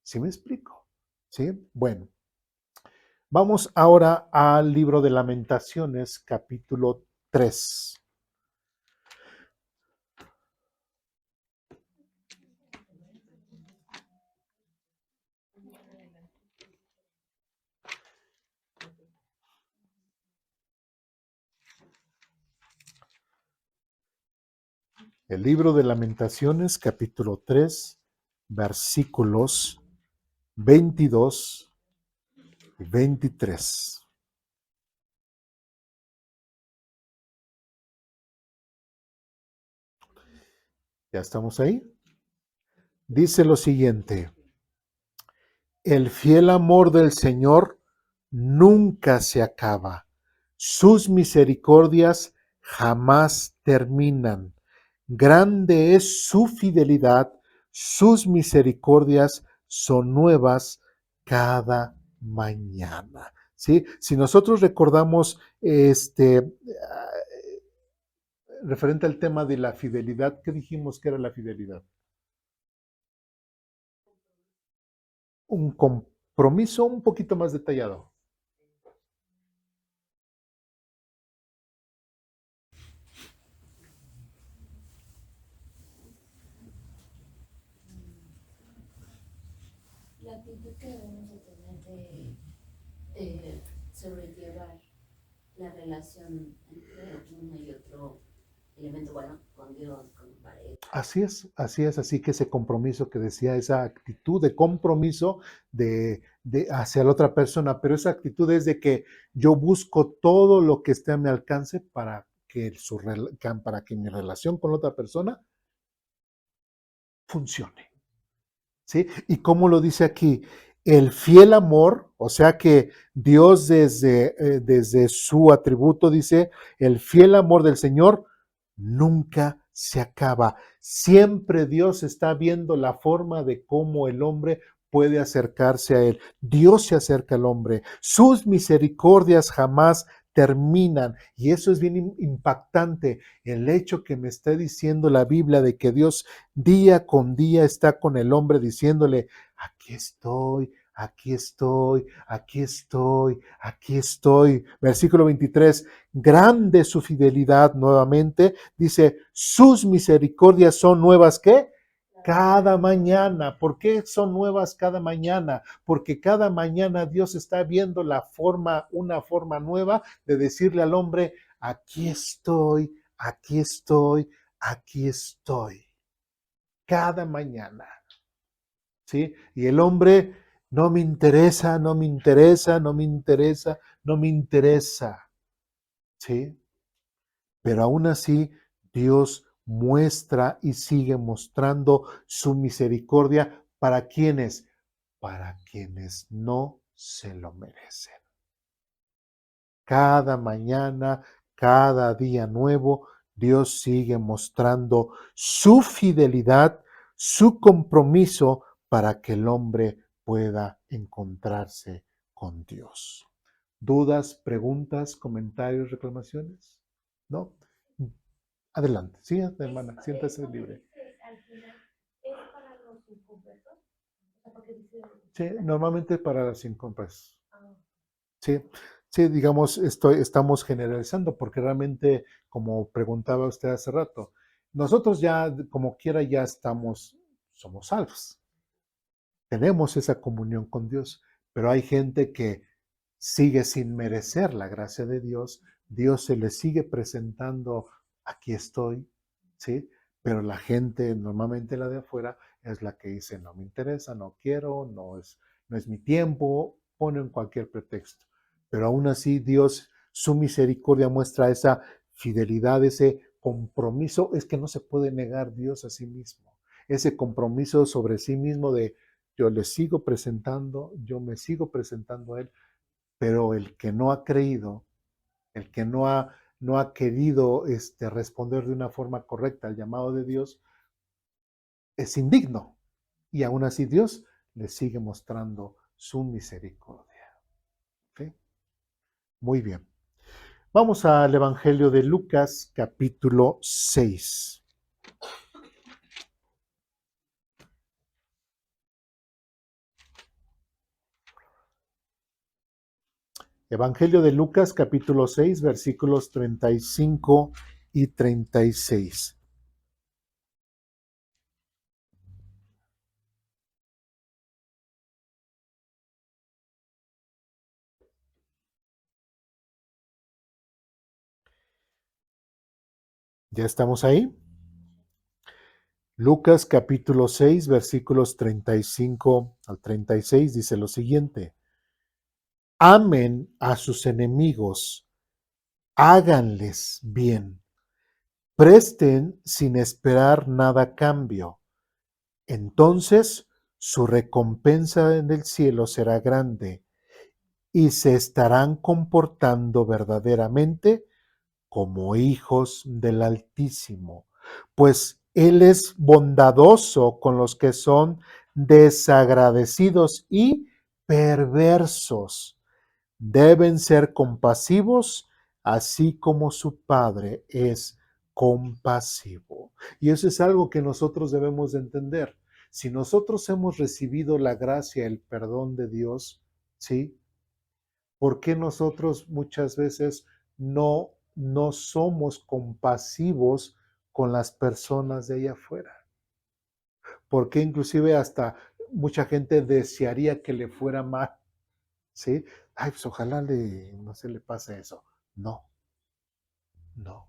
¿Sí me explico? ¿Sí? Bueno. Vamos ahora al libro de Lamentaciones, capítulo 3. El libro de Lamentaciones, capítulo 3, versículos 22 y 23. ¿Ya estamos ahí? Dice lo siguiente: el fiel amor del Señor nunca se acaba, sus misericordias jamás terminan. Grande es su fidelidad, sus misericordias son nuevas cada mañana. ¿Sí? Si nosotros recordamos referente al tema de la fidelidad, ¿qué dijimos que era la fidelidad? Un compromiso un poquito más detallado. La actitud que debemos de tener de sobrellevar la relación entre uno y otro elemento, bueno, con Dios, con pareja. Así es, así que ese compromiso que decía, esa actitud de compromiso hacia la otra persona, pero esa actitud es de que yo busco todo lo que esté a mi alcance para que mi relación con la otra persona funcione. ¿sí? ¿Y cómo lo dice aquí? El fiel amor, o sea que Dios desde su atributo dice, el fiel amor del Señor nunca se acaba. Siempre Dios está viendo la forma de cómo el hombre puede acercarse a Él. Dios se acerca al hombre. Sus misericordias jamás terminan. Y eso es bien impactante. El hecho que me está diciendo la Biblia de que Dios día con día está con el hombre diciéndole, aquí estoy, aquí estoy, aquí estoy, aquí estoy. Versículo 23, grande su fidelidad nuevamente. Dice, sus misericordias son nuevas, ¿qué? Cada mañana. ¿Por qué son nuevas cada mañana? Porque cada mañana Dios está viendo una forma nueva de decirle al hombre, aquí estoy, aquí estoy, aquí estoy. Cada mañana. ¿Sí? Y el hombre, no me interesa, no me interesa, no me interesa, no me interesa. ¿Sí? Pero aún así, Dios muestra y sigue mostrando su misericordia para quienes, para quienes no se lo merecen. Cada mañana, cada día nuevo, Dios sigue mostrando su fidelidad, su compromiso para que el hombre pueda encontrarse con Dios. ¿Dudas, preguntas, comentarios, reclamaciones? ¿No? Adelante, sí, hermana, siéntase libre. Al final, ¿es para los inconversos? Porque dice... Sí, normalmente para las incompras. Sí, sí, digamos, estamos generalizando porque realmente, como preguntaba usted hace rato, nosotros ya, como quiera, ya somos salvos. Tenemos esa comunión con Dios, pero hay gente que sigue sin merecer la gracia de Dios. Dios se le sigue presentando, aquí estoy, ¿sí? Pero la gente, normalmente la de afuera, es la que dice, no me interesa, no quiero, no es mi tiempo, ponen cualquier pretexto. Pero aún así Dios, su misericordia muestra esa fidelidad, ese compromiso. Es que no se puede negar Dios a sí mismo. Ese compromiso sobre sí mismo de yo le sigo presentando, yo me sigo presentando a Él, pero el que no ha creído, el que no ha querido responder de una forma correcta al llamado de Dios, es indigno. Y aún así Dios le sigue mostrando su misericordia. ¿Sí? Muy bien. Vamos al Evangelio de Lucas, capítulo 6. Evangelio de Lucas, capítulo 6, versículos 35 y 36. ¿Ya estamos ahí? Lucas capítulo 6, versículos 35 al 36 dice lo siguiente. Amen a sus enemigos, háganles bien, presten sin esperar nada a cambio. Entonces su recompensa en el cielo será grande y se estarán comportando verdaderamente como hijos del Altísimo, pues Él es bondadoso con los que son desagradecidos y perversos. Deben ser compasivos, así como su Padre es compasivo. Y eso es algo que nosotros debemos de entender. Si nosotros hemos recibido la gracia, el perdón de Dios, ¿sí? ¿Por qué nosotros muchas veces no somos compasivos con las personas de allá afuera? ¿Por qué inclusive hasta mucha gente desearía que le fuera mal? ¿Sí? Ay, pues ojalá no se le pase eso. No, no.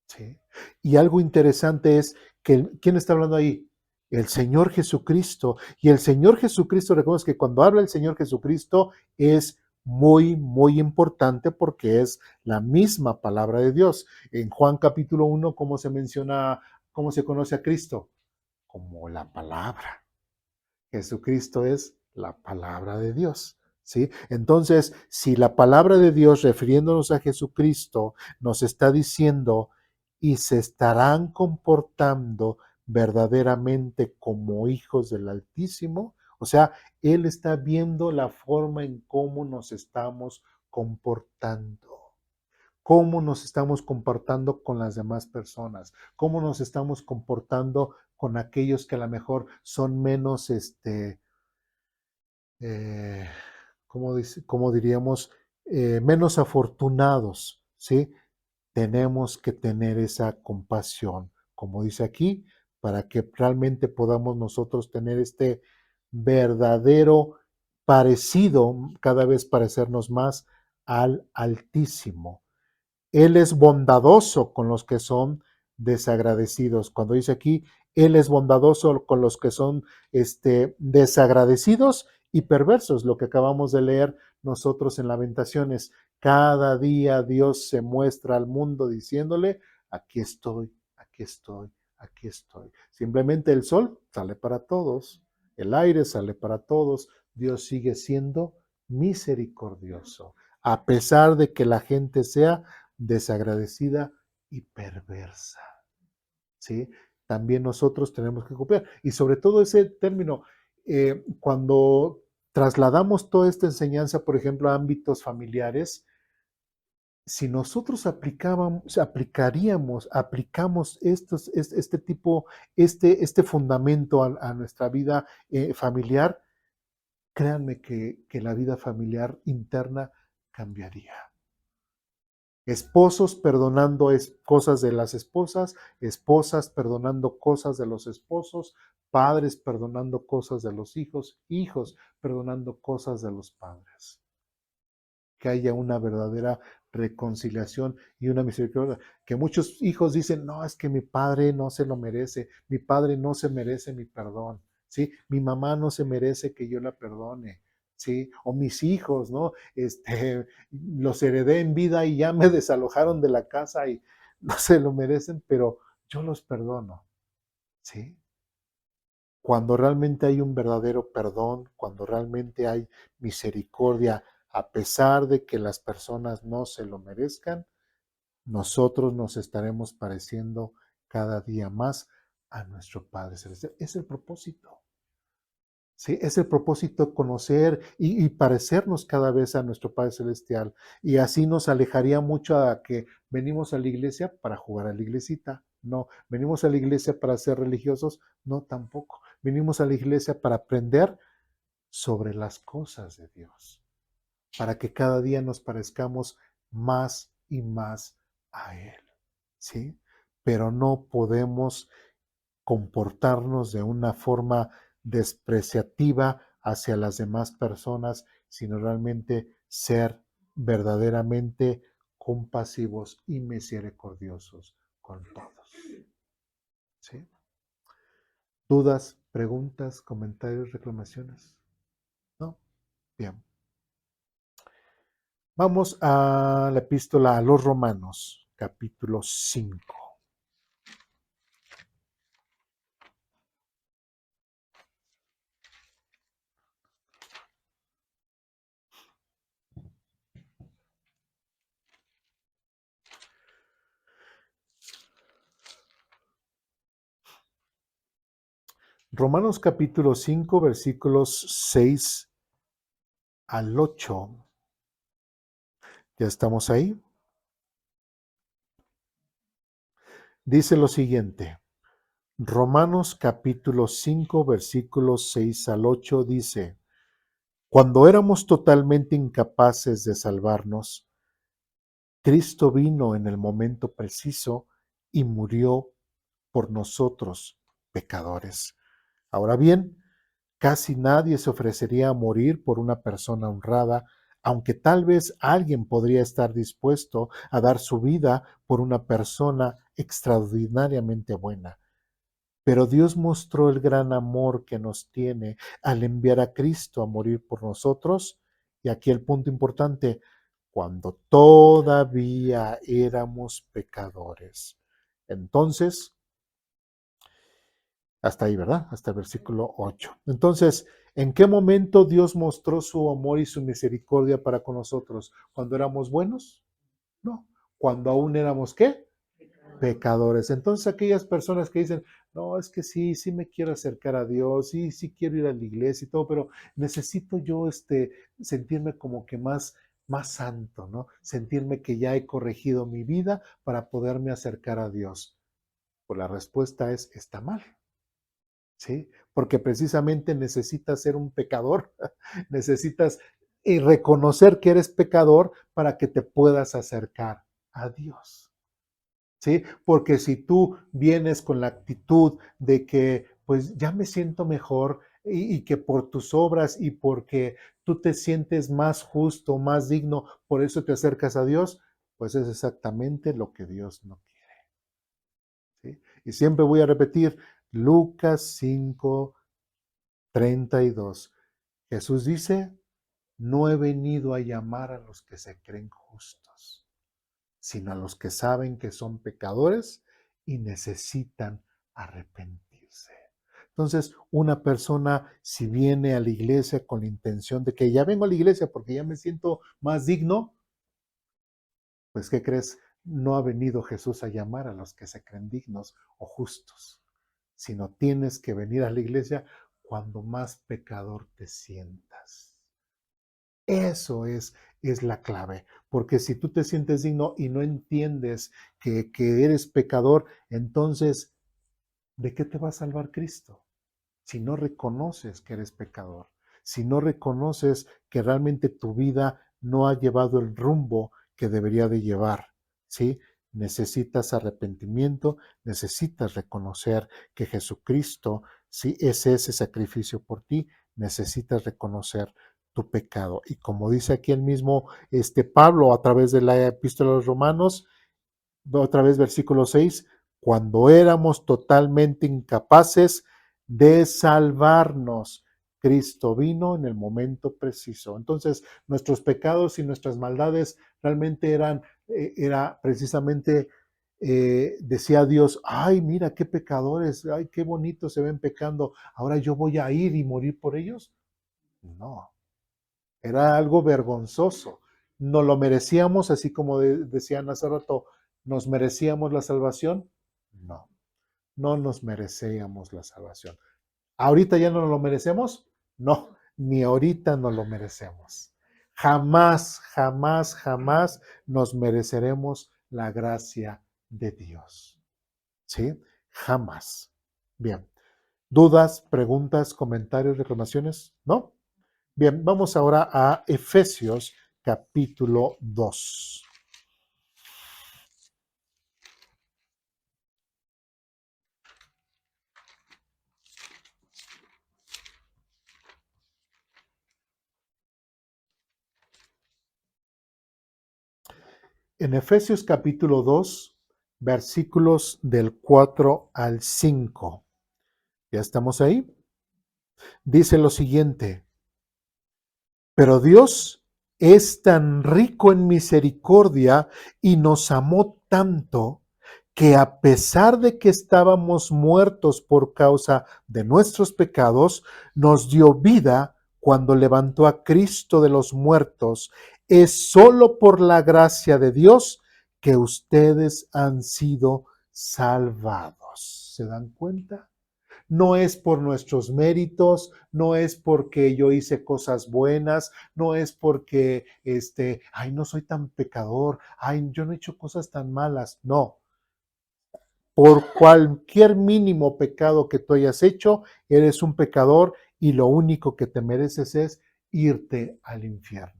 ¿Sí? Y algo interesante es que, ¿quién está hablando ahí? El Señor Jesucristo. Y el Señor Jesucristo, recuerda que cuando habla el Señor Jesucristo es muy, muy importante porque es la misma palabra de Dios. En Juan capítulo 1, ¿cómo se menciona, cómo se conoce a Cristo? Como la palabra. Jesucristo es la palabra de Dios, ¿sí? Entonces, si la palabra de Dios, refiriéndonos a Jesucristo, nos está diciendo y se estarán comportando verdaderamente como hijos del Altísimo, o sea, Él está viendo la forma en cómo nos estamos comportando, cómo nos estamos comportando con las demás personas, cómo nos estamos comportando con aquellos que a lo mejor son menos, eh, ¿cómo diríamos? Menos afortunados, ¿sí? Tenemos que tener esa compasión, como dice aquí, para que realmente podamos nosotros tener este verdadero parecido, cada vez parecernos más al Altísimo. Él es bondadoso con los que son desagradecidos. Cuando dice aquí, Él es bondadoso con los que son desagradecidos y perversos, lo que acabamos de leer nosotros en Lamentaciones. Cada día Dios se muestra al mundo diciéndole, aquí estoy, aquí estoy, aquí estoy. Simplemente el sol sale para todos, el aire sale para todos. Dios sigue siendo misericordioso, a pesar de que la gente sea desagradecida y perversa, ¿sí? También nosotros tenemos que copiar. Y sobre todo ese término, cuando trasladamos toda esta enseñanza, por ejemplo, a ámbitos familiares, si nosotros aplicamos este tipo, este fundamento a nuestra vida familiar, créanme que la vida familiar interna cambiaría. Esposos perdonando cosas de las esposas, esposas perdonando cosas de los esposos, padres perdonando cosas de los hijos, hijos perdonando cosas de los padres. Que haya una verdadera reconciliación y una misericordia. Que muchos hijos dicen, no, es que mi padre no se lo merece, mi padre no se merece mi perdón, ¿sí? Mi mamá no se merece que yo la perdone, ¿sí? O mis hijos, ¿no? Los heredé en vida y ya me desalojaron de la casa y no se lo merecen, pero yo los perdono, ¿sí? Cuando realmente hay un verdadero perdón, cuando realmente hay misericordia, a pesar de que las personas no se lo merezcan, nosotros nos estaremos pareciendo cada día más a nuestro Padre Celestial. Es el propósito. ¿Sí? Es el propósito conocer y parecernos cada vez a nuestro Padre Celestial. Y así nos alejaría mucho a que venimos a la iglesia para jugar a la iglesita. No, venimos a la iglesia para ser religiosos. No, tampoco. Venimos a la iglesia para aprender sobre las cosas de Dios, para que cada día nos parezcamos más y más a Él. ¿Sí? Pero no podemos comportarnos de una forma despreciativa hacia las demás personas, sino realmente ser verdaderamente compasivos y misericordiosos con todos. ¿Sí? ¿Dudas, preguntas, comentarios, reclamaciones? ¿No? Bien. Vamos a la epístola a los Romanos, capítulo 5. Romanos capítulo 5, versículos 6 al 8. ¿Ya estamos ahí? Dice lo siguiente. Romanos capítulo 5, versículos 6 al 8 dice, cuando éramos totalmente incapaces de salvarnos, Cristo vino en el momento preciso y murió por nosotros, pecadores. Ahora bien, casi nadie se ofrecería a morir por una persona honrada, aunque tal vez alguien podría estar dispuesto a dar su vida por una persona extraordinariamente buena. Pero Dios mostró el gran amor que nos tiene al enviar a Cristo a morir por nosotros. Y aquí el punto importante, cuando todavía éramos pecadores. Entonces, Hasta ahí, ¿verdad? Hasta el versículo 8. Entonces, ¿en qué momento Dios mostró su amor y su misericordia para con nosotros? ¿Cuando éramos buenos? No. ¿Cuando aún éramos qué? Pecadores. Entonces, aquellas personas que dicen, no, es que sí, sí me quiero acercar a Dios, sí, sí quiero ir a la iglesia y todo, pero necesito yo sentirme como que más santo, ¿no? Sentirme que ya he corregido mi vida para poderme acercar a Dios. Pues la respuesta es, está mal. ¿Sí? Porque precisamente necesitas ser un pecador, necesitas reconocer que eres pecador para que te puedas acercar a Dios. ¿Sí? Porque si tú vienes con la actitud de que pues ya me siento mejor y que por tus obras y porque tú te sientes más justo, más digno, por eso te acercas a Dios, pues es exactamente lo que Dios no quiere. ¿Sí? Y siempre voy a repetir Lucas 5:32. Jesús dice, no he venido a llamar a los que se creen justos, sino a los que saben que son pecadores y necesitan arrepentirse. Entonces, una persona, si viene a la iglesia con la intención de que ya vengo a la iglesia porque ya me siento más digno, pues, ¿qué crees? No ha venido Jesús a llamar a los que se creen dignos o justos, sino tienes que venir a la iglesia cuando más pecador te sientas. Eso es la clave, porque si tú te sientes digno y no entiendes que eres pecador, entonces, ¿de qué te va a salvar Cristo? Si no reconoces que eres pecador, si no reconoces que realmente tu vida no ha llevado el rumbo que debería de llevar, ¿sí? Necesitas arrepentimiento, necesitas reconocer que Jesucristo, sí, es ese sacrificio por ti, necesitas reconocer tu pecado. Y como dice aquí el mismo Pablo a través de la epístola a los Romanos, otra vez versículo 6, cuando éramos totalmente incapaces de salvarnos, Cristo vino en el momento preciso. Entonces, nuestros pecados y nuestras maldades realmente era precisamente, decía Dios, ay, mira qué pecadores, ay, qué bonitos se ven pecando, ahora yo voy a ir y morir por ellos. No, era algo vergonzoso. No lo merecíamos, así como decían hace rato, ¿nos merecíamos la salvación? No, no nos merecíamos la salvación. ¿Ahorita ya no lo merecemos? No, ni ahorita no lo merecemos. Jamás, jamás, jamás nos mereceremos la gracia de Dios. ¿Sí? Jamás. Bien. ¿Dudas, preguntas, comentarios, reclamaciones? ¿No? Bien, vamos ahora a Efesios capítulo 2. En Efesios capítulo 2, versículos del 4 al 5. ¿Ya estamos ahí? Dice lo siguiente, pero Dios es tan rico en misericordia y nos amó tanto que a pesar de que estábamos muertos por causa de nuestros pecados, nos dio vida cuando levantó a Cristo de los muertos. Es solo por la gracia de Dios que ustedes han sido salvados. ¿Se dan cuenta? No es por nuestros méritos, no es porque yo hice cosas buenas, no es porque, ay, no soy tan pecador, ay, yo no he hecho cosas tan malas. No, por cualquier mínimo pecado que tú hayas hecho, eres un pecador y lo único que te mereces es irte al infierno.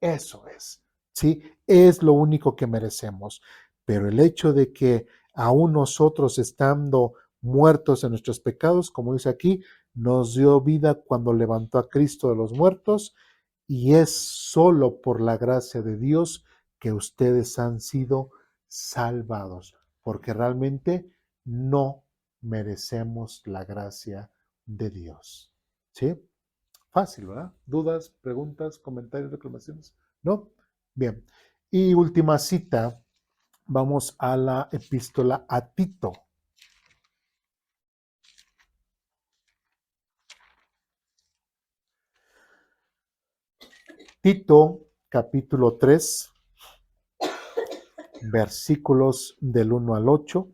Eso es, ¿sí? Es lo único que merecemos. Pero el hecho de que aún nosotros estando muertos en nuestros pecados, como dice aquí, nos dio vida cuando levantó a Cristo de los muertos, y es solo por la gracia de Dios que ustedes han sido salvados, porque realmente no merecemos la gracia de Dios. ¿Sí? Fácil, ¿verdad? ¿Dudas, preguntas, comentarios, reclamaciones? ¿No? Bien. Y última cita, vamos a la epístola a Tito. Tito, capítulo 3, versículos del 1 al 8.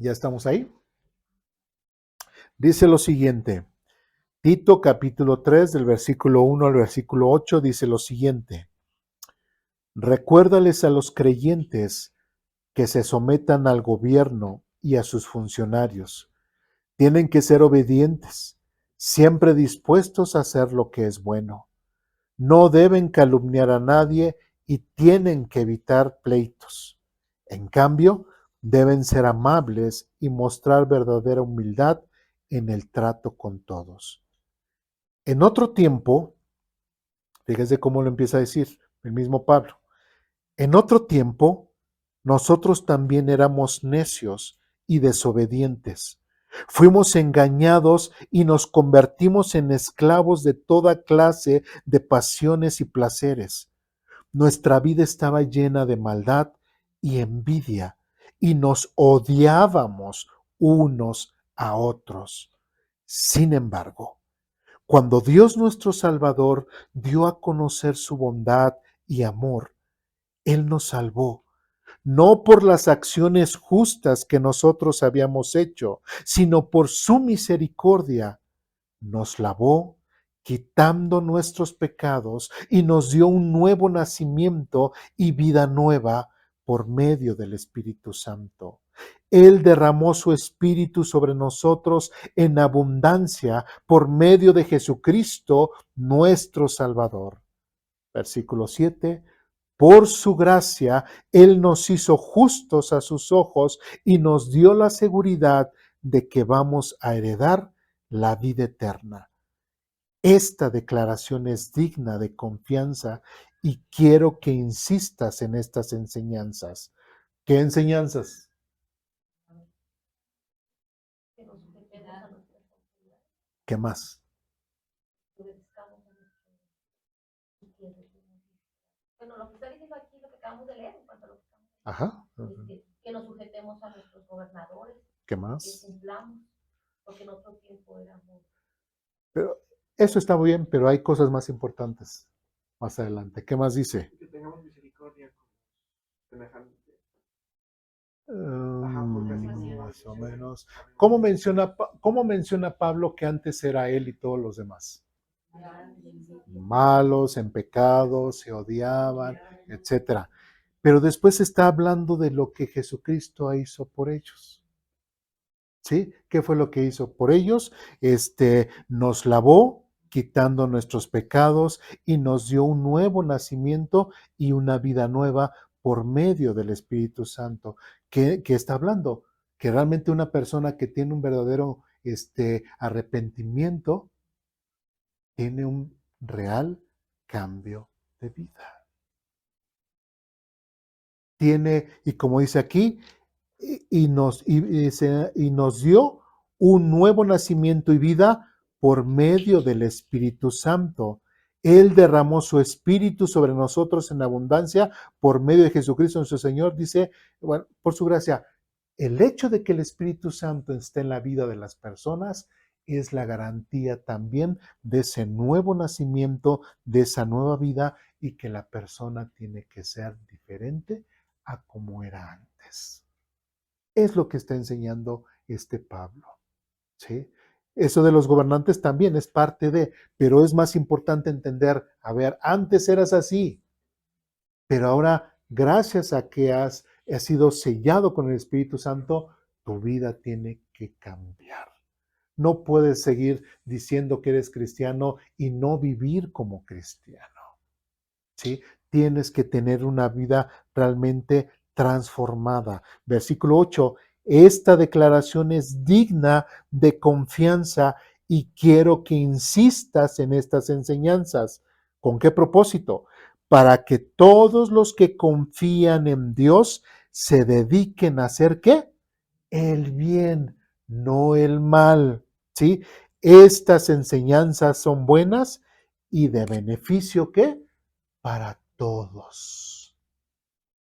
¿Ya estamos ahí? Dice lo siguiente. Tito, capítulo 3, del versículo 1 al versículo 8, dice lo siguiente. Recuérdales a los creyentes que se sometan al gobierno y a sus funcionarios. Tienen que ser obedientes, siempre dispuestos a hacer lo que es bueno. No deben calumniar a nadie y tienen que evitar pleitos. En cambio, deben ser amables y mostrar verdadera humildad en el trato con todos. En otro tiempo, fíjese cómo lo empieza a decir el mismo Pablo, en otro tiempo, nosotros también éramos necios y desobedientes. Fuimos engañados y nos convertimos en esclavos de toda clase de pasiones y placeres. Nuestra vida estaba llena de maldad y envidia y nos odiábamos unos a otros. Sin embargo, cuando Dios nuestro Salvador dio a conocer su bondad y amor, Él nos salvó, no por las acciones justas que nosotros habíamos hecho, sino por su misericordia. Nos lavó, quitando nuestros pecados, y nos dio un nuevo nacimiento y vida nueva por medio del Espíritu Santo. Él derramó su Espíritu sobre nosotros en abundancia por medio de Jesucristo, nuestro Salvador. Versículo 7. Por su gracia, Él nos hizo justos a sus ojos y nos dio la seguridad de que vamos a heredar la vida eterna. Esta declaración es digna de confianza y quiero que insistas en estas enseñanzas. ¿Qué enseñanzas? Que nos sujetemos a nuestras autoridades, ¿Qué más? que obedezcamos a nuestros izquierdos. Bueno, lo que está diciendo aquí, lo que acabamos de leer, en cuanto a lo que estamos Ajá. que nos sujetemos a nuestros gobernadores, ¿Qué que más? cumplamos, porque en otro tiempo éramos. Pero eso está muy bien, pero hay cosas más importantes más adelante. ¿Qué más dice? Que tengamos misericordia con semejante. Ajá, porque así como Más o menos. ¿Cómo menciona Pablo que antes era él y todos los demás? Malos, en pecados, se odiaban, etcétera. Pero después está hablando de lo que Jesucristo hizo por ellos. ¿Sí? ¿Qué fue lo que hizo por ellos? Nos lavó, quitando nuestros pecados, y nos dio un nuevo nacimiento y una vida nueva por medio del Espíritu Santo. ¿Qué está hablando? Que realmente una persona que tiene un verdadero arrepentimiento tiene un real cambio de vida. Y como dice aquí, y nos dio un nuevo nacimiento y vida por medio del Espíritu Santo. Él derramó su Espíritu sobre nosotros en abundancia por medio de Jesucristo nuestro Señor. Dice, bueno, por su gracia, el hecho de que el Espíritu Santo esté en la vida de las personas es la garantía también de ese nuevo nacimiento, de esa nueva vida, y que la persona tiene que ser diferente a como era antes. Es lo que está enseñando Pablo, ¿sí? Eso de los gobernantes también es parte de, pero es más importante entender, a ver, antes eras así, pero ahora, gracias a que has sido sellado con el Espíritu Santo, tu vida tiene que cambiar. No puedes seguir diciendo que eres cristiano y no vivir como cristiano, ¿sí? Tienes que tener una vida realmente transformada. Versículo 8, esta declaración es digna de confianza y quiero que insistas en estas enseñanzas. ¿Con qué propósito? Para que todos los que confían en Dios se dediquen a hacer ¿qué? El bien, no el mal, ¿sí? Estas enseñanzas son buenas y de beneficio ¿qué? Para todos.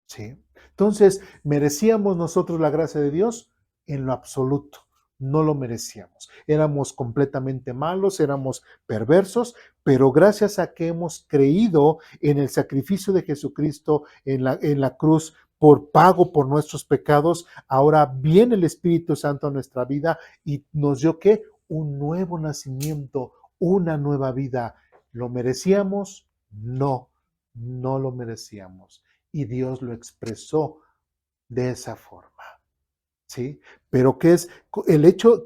¿Sí? Entonces, ¿merecíamos nosotros la gracia de Dios? En lo absoluto, no lo merecíamos. Éramos completamente malos, éramos perversos, pero gracias a que hemos creído en el sacrificio de Jesucristo en la cruz por pago por nuestros pecados, ahora viene el Espíritu Santo a nuestra vida y nos dio ¿qué? Un nuevo nacimiento, una nueva vida. ¿Lo merecíamos? No, no lo merecíamos. Y Dios lo expresó de esa forma, ¿sí? Pero ¿qué es el hecho?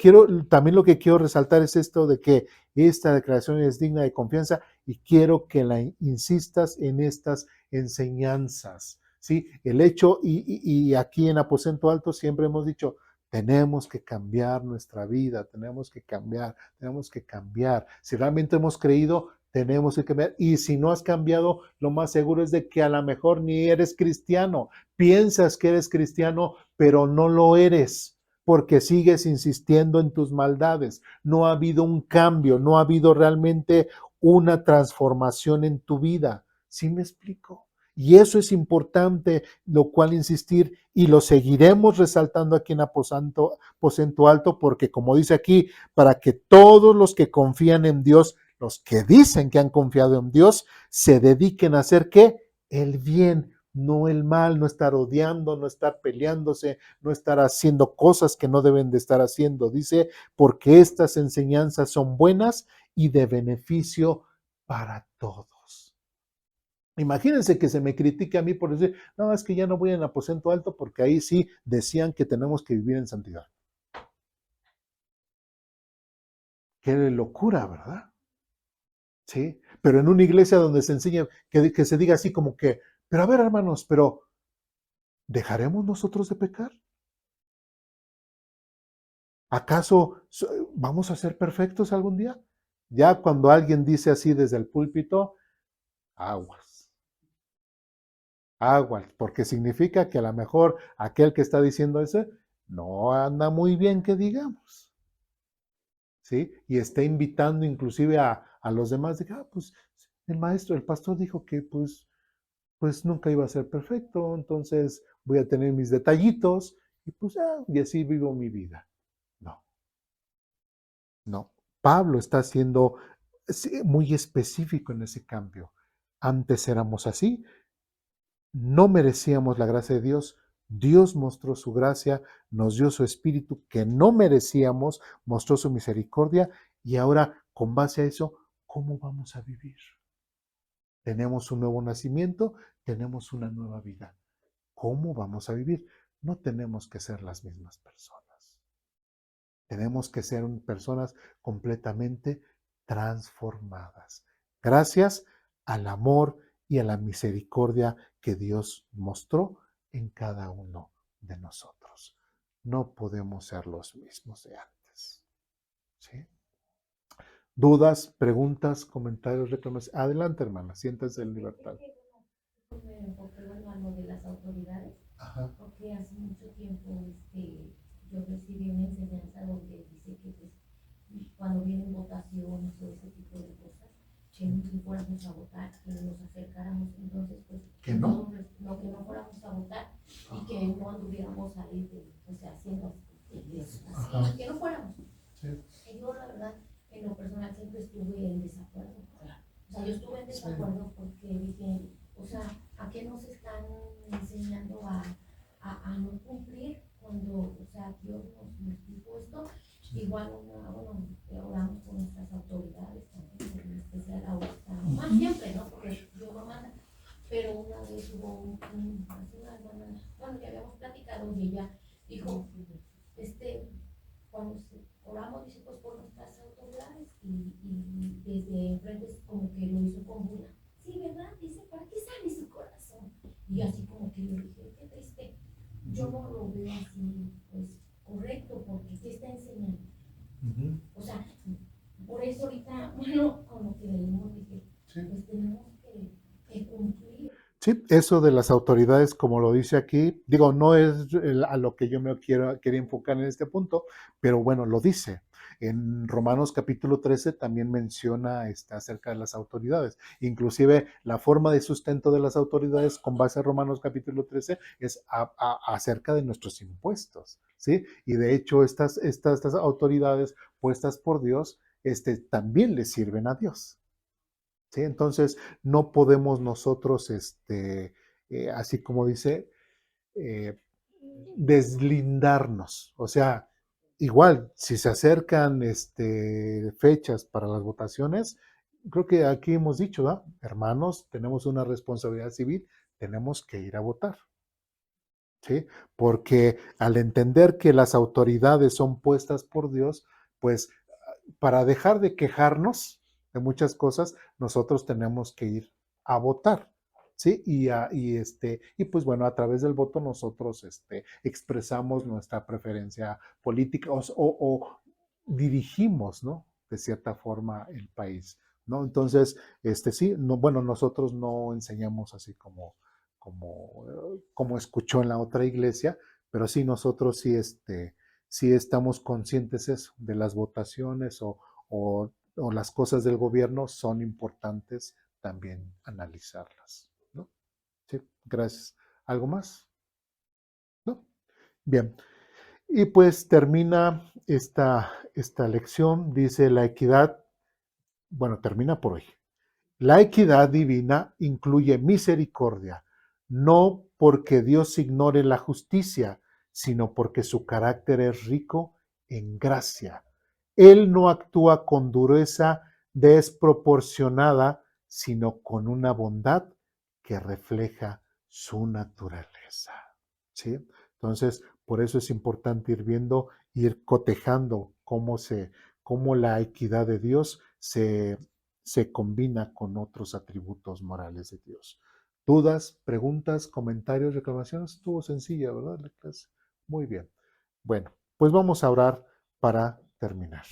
También lo que quiero resaltar es esto de que esta declaración es digna de confianza y quiero que la insistas en estas enseñanzas, ¿sí? El hecho, y aquí en Aposento Alto siempre hemos dicho, tenemos que cambiar nuestra vida, tenemos que cambiar, tenemos que cambiar. Si realmente hemos creído, tenemos que cambiar. Y si no has cambiado, lo más seguro es de que a lo mejor ni eres cristiano. Piensas que eres cristiano, pero no lo eres porque sigues insistiendo en tus maldades. No ha habido un cambio, no ha habido realmente una transformación en tu vida. ¿Sí me explico? Y eso es importante, lo cual insistir y lo seguiremos resaltando aquí en Aposento Alto, porque como dice aquí, para que todos los que confían en Dios, los que dicen que han confiado en Dios, se dediquen a hacer ¿qué? El bien, no el mal, no estar odiando, no estar peleándose, no estar haciendo cosas que no deben de estar haciendo. Dice, porque estas enseñanzas son buenas y de beneficio para todos. Imagínense que se me critique a mí por decir, no, es que ya no voy en Aposento Alto porque ahí sí decían que tenemos que vivir en santidad. Qué locura, ¿verdad? Sí, pero en una iglesia donde se enseña, que se diga así como que, pero a ver, hermanos, pero ¿dejaremos nosotros de pecar? ¿Acaso vamos a ser perfectos algún día? Ya cuando alguien dice así desde el púlpito, aguas, aguas, porque significa que a lo mejor aquel que está diciendo eso no anda muy bien que digamos, ¿sí? Y está invitando inclusive a los demás de que, pues el maestro, el pastor dijo que pues nunca iba a ser perfecto, entonces voy a tener mis detallitos y pues y así vivo mi vida. No, no. Pablo está siendo muy específico en ese cambio. Antes éramos así, no merecíamos la gracia de Dios. Dios mostró su gracia, nos dio su espíritu que no merecíamos, mostró su misericordia y ahora con base a eso, ¿cómo vamos a vivir? Tenemos un nuevo nacimiento, tenemos una nueva vida. ¿Cómo vamos a vivir? No tenemos que ser las mismas personas. Tenemos que ser personas completamente transformadas. Gracias al amor y a la misericordia que Dios mostró en cada uno de nosotros. No podemos ser los mismos de antes. ¿Sí? ¿Dudas, preguntas, comentarios, reclamaciones? Adelante, hermana, siéntase en libertad. Me enfoqué a lo de las autoridades, Ajá. porque hace mucho tiempo yo recibí una enseñanza donde dice que pues, cuando vienen votaciones o ese tipo de cosas, que no fuéramos a votar, que nos acercáramos, entonces pues ¿Que no? Que no fuéramos a votar y que no anduviéramos ahí, o sea, haciendo así, que no fuéramos. Sí. Y yo la verdad, en lo personal siempre estuve en desacuerdo. O sea, yo estuve en desacuerdo porque dije, o sea, ¿a qué nos están enseñando a no cumplir cuando, o sea, Dios nos dijo esto? Igual, oramos con nuestras autoridades también, en especial ahorita, más siempre, ¿no? Porque Dios lo manda. Pero una vez hubo hace una hermana, bueno, ya habíamos platicado y ella dijo, cuando oramos, dice, pues por nuestras autoridades y desde enfrente como que lo hizo con burla. Sí, ¿verdad? Dice, ¿para qué sale su corazón? Y así como que yo dije, qué triste. Yo no lo veo así, pues, correcto, porque ¿qué está enseñando? O sea, por eso ahorita, bueno, con lo que leímos, dije, pues tenemos que cumplir. Sí, eso de las autoridades, como lo dice aquí, digo, no es a lo que yo quería enfocar en este punto, pero bueno, lo dice. En Romanos capítulo 13 también menciona acerca de las autoridades. Inclusive la forma de sustento de las autoridades con base a Romanos capítulo 13 es acerca de nuestros impuestos, ¿sí? Y de hecho estas autoridades puestas por Dios también le sirven a Dios, ¿sí? Entonces no podemos nosotros, así como dice, deslindarnos. O sea, igual, si se acercan fechas para las votaciones, creo que aquí hemos dicho, ¿no? Hermanos, tenemos una responsabilidad civil, tenemos que ir a votar, ¿sí? Porque al entender que las autoridades son puestas por Dios, pues para dejar de quejarnos de muchas cosas, nosotros tenemos que ir a votar, ¿sí? Y pues bueno, a través del voto nosotros expresamos nuestra preferencia política o dirigimos, ¿no? De cierta forma el país, ¿no? Entonces, sí, no, bueno, nosotros no enseñamos así como escuchó en la otra iglesia, pero sí nosotros sí estamos conscientes eso, de las votaciones o las cosas del gobierno son importantes también analizarlas, ¿no? Sí, gracias. ¿Algo más? ¿No? Bien. Y pues termina esta lección, dice la equidad, bueno, termina por hoy. La equidad divina incluye misericordia, no porque Dios ignore la justicia, sino porque su carácter es rico en gracia. Él no actúa con dureza desproporcionada, sino con una bondad que refleja su naturaleza. ¿Sí? Entonces, por eso es importante ir viendo, ir cotejando cómo la equidad de Dios se combina con otros atributos morales de Dios. ¿Dudas, preguntas, comentarios, reclamaciones? Estuvo sencilla, ¿verdad? La clase. Muy bien. Bueno, pues vamos a orar para terminar.